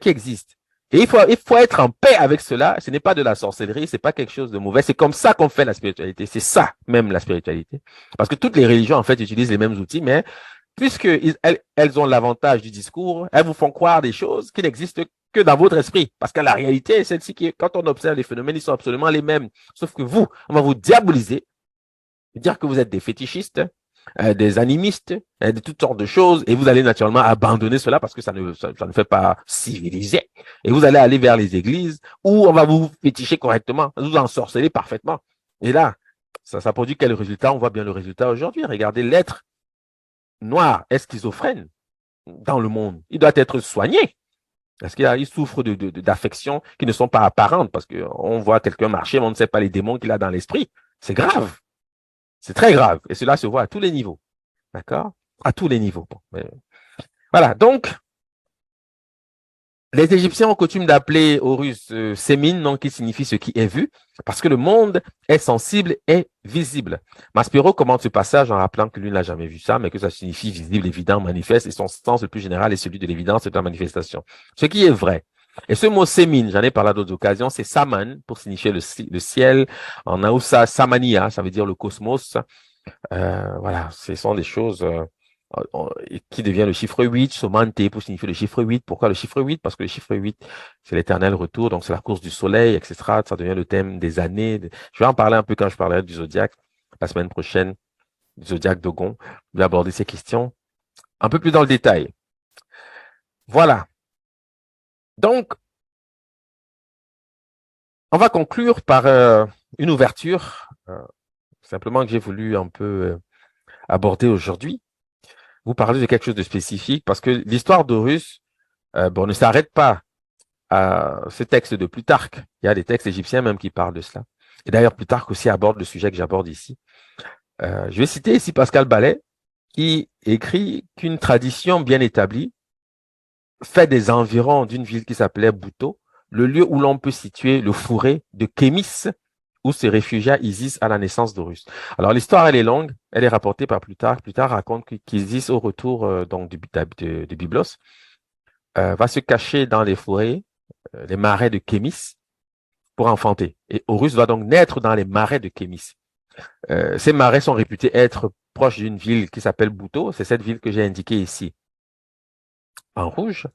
qui existent. Et il faut être en paix avec cela. Ce n'est pas de la sorcellerie, c'est pas quelque chose de mauvais. C'est comme ça qu'on fait la spiritualité. C'est ça même la spiritualité. Parce que toutes les religions en fait utilisent les mêmes outils, mais puisque elles ont l'avantage du discours, elles vous font croire des choses qui n'existent que dans votre esprit. Parce que la réalité est celle-ci qui, quand on observe les phénomènes, ils sont absolument les mêmes. Sauf que vous, on va vous diaboliser, dire que vous êtes des fétichistes, des animistes, de toutes sortes de choses, et vous allez naturellement abandonner cela parce que ça ne fait pas civiliser. Et vous allez aller vers les églises où on va vous féticher correctement, vous ensorceler parfaitement. Et là, ça produit quel résultat? On voit bien le résultat aujourd'hui. Regardez l'être noir est schizophrène dans le monde, il doit être soigné. Parce qu'il souffre d'affections qui ne sont pas apparentes, parce qu'on voit quelqu'un marcher, mais on ne sait pas les démons qu'il a dans l'esprit. C'est grave. C'est très grave. Et cela se voit à tous les niveaux. D'accord? À tous les niveaux. Bon, voilà. Donc, les Égyptiens ont coutume d'appeler Horus Sémine, donc qui signifie ce qui est vu, parce que le monde est sensible et visible. Maspero commente ce passage en rappelant que lui n'a jamais vu ça, mais que ça signifie visible, évident, manifeste, et son sens le plus général est celui de l'évidence et de la manifestation. Ce qui est vrai. Et ce mot Sémine, j'en ai parlé à d'autres occasions, c'est Saman, pour signifier le ciel. En Aoussa, Samania, ça veut dire le cosmos. Voilà, ce sont des choses qui devient le chiffre 8, Somante pour signifier le chiffre 8. Pourquoi le chiffre 8? Parce que le chiffre 8, c'est l'éternel retour, donc c'est la course du soleil, etc. Ça devient le thème des années. Je vais en parler un peu quand je parlerai du zodiaque la semaine prochaine, du zodiaque d'Ogon. Je vais aborder ces questions un peu plus dans le détail. Voilà. Donc, on va conclure par une ouverture, simplement que j'ai voulu un peu aborder aujourd'hui. Vous parlez de quelque chose de spécifique parce que l'histoire d'Horus, ne s'arrête pas à ce texte de Plutarque. Il y a des textes égyptiens même qui parlent de cela. Et d'ailleurs, Plutarque aussi aborde le sujet que j'aborde ici. Je vais citer ici Pascal Ballet, qui écrit qu'une tradition bien établie fait des environs d'une ville qui s'appelait Bouto, le lieu où l'on peut situer le fourré de Kémis, où se réfugia Isis à la naissance d'Horus. Alors l'histoire, elle est longue, elle est rapportée par Plutarque. Plutarque raconte qu'Isis, au retour donc de Byblos, va se cacher dans les forêts, les marais de Kémis, pour enfanter. Et Horus va donc naître dans les marais de Kémis. Ces marais sont réputés être proches d'une ville qui s'appelle Bouto. C'est cette ville que j'ai indiquée ici en rouge.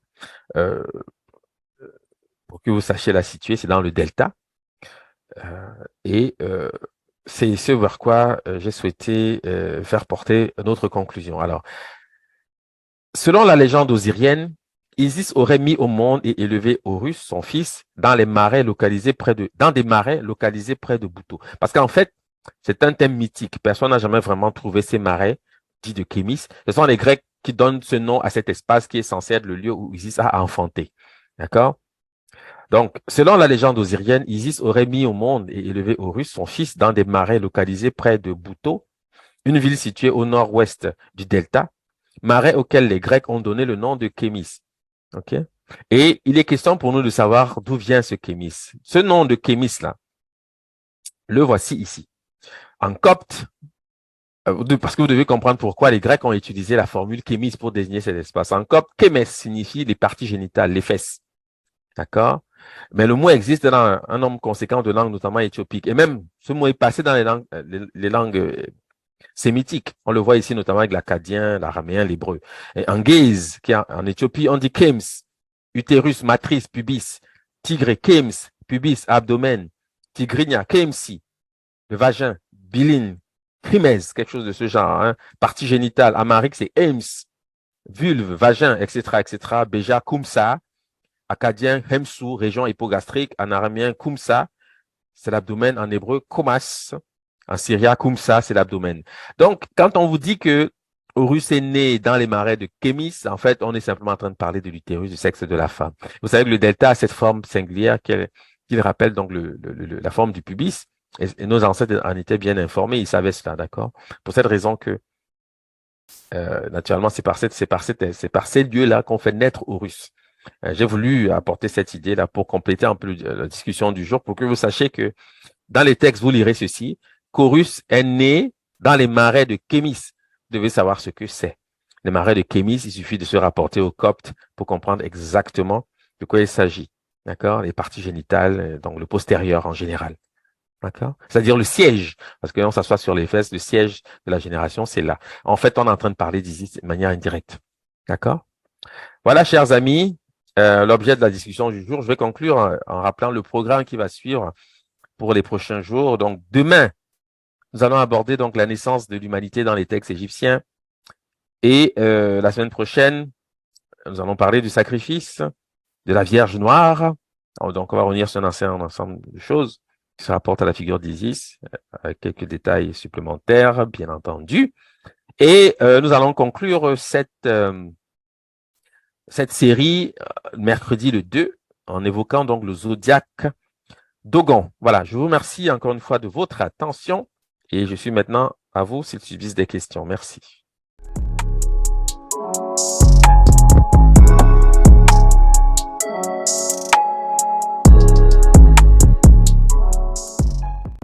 Euh, pour que vous sachiez la situer, c'est dans le delta. Et c'est ce vers quoi j'ai souhaité faire porter notre conclusion. Alors, selon la légende osirienne, Isis aurait mis au monde et élevé Horus, son fils, dans des marais localisés près de Bouto. Parce qu'en fait, c'est un thème mythique. Personne n'a jamais vraiment trouvé ces marais dits de Kémis. Ce sont les Grecs qui donnent ce nom à cet espace qui est censé être le lieu où Isis a enfanté. D'accord? Donc, selon la légende osirienne, Isis aurait mis au monde et élevé Horus, son fils, dans des marais localisés près de Bouto, une ville située au nord-ouest du delta, marais auquel les Grecs ont donné le nom de Kémis. OK? Et il est question pour nous de savoir d'où vient ce Kémis. Ce nom de Kémis-là, le voici ici. En copte, parce que vous devez comprendre pourquoi les Grecs ont utilisé la formule Kémis pour désigner cet espace. En copte, Kémès signifie les parties génitales, les fesses. D'accord? Mais le mot existe dans un nombre conséquent de langues, notamment éthiopiques. Et même, ce mot est passé dans les langues sémitiques. On le voit ici notamment avec l'acadien, l'araméen, l'hébreu. Et en Gaze, qui est en Éthiopie, on dit Kems, utérus, matrice, pubis, tigre, Kems, pubis, abdomen, tigrinia, Kemsi, le vagin, biline, crimès, quelque chose de ce genre. Hein. Partie génitale, amarique, c'est Ems, vulve, vagin, etc., etc. Béja, Kumsa, acadien, Hemsu, région hypogastrique, en araméen, Kumsa, c'est l'abdomen, en hébreu, Komas, en syria, Kumsa, c'est l'abdomen. Donc, quand on vous dit que Horus est né dans les marais de Kémis, en fait, on est simplement en train de parler de l'utérus, du sexe de la femme. Vous savez que le delta a cette forme singulière qu'il rappelle donc la forme du pubis, et nos ancêtres en étaient bien informés, ils savaient cela, d'accord? Pour cette raison que, naturellement, c'est par ces lieux-là qu'on fait naître Horus. J'ai voulu apporter cette idée-là pour compléter un peu la discussion du jour, pour que vous sachiez que dans les textes, vous lirez ceci, qu'Horus est né dans les marais de Kémis. Vous devez savoir ce que c'est. Les marais de Kémis, il suffit de se rapporter au copte pour comprendre exactement de quoi il s'agit. D'accord? Les parties génitales, donc le postérieur en général. D'accord? C'est-à-dire le siège, parce que on s'assoit sur les fesses, le siège de la génération, c'est là. En fait, on est en train de parler d'Isis de manière indirecte. D'accord? Voilà, chers amis, l'objet de la discussion du jour. Je vais conclure en rappelant le programme qui va suivre pour les prochains jours. Donc, demain, nous allons aborder donc la naissance de l'humanité dans les textes égyptiens. Et la semaine prochaine, nous allons parler du sacrifice de la Vierge Noire. Donc, on va revenir sur un ensemble de choses qui se rapportent à la figure d'Isis, avec quelques détails supplémentaires, bien entendu. Et nous allons conclure cette série mercredi le 2 en évoquant donc le zodiaque d'Ogon. Voilà, je vous remercie encore une fois de votre attention et je suis maintenant à vous s'il subsiste des questions. Merci.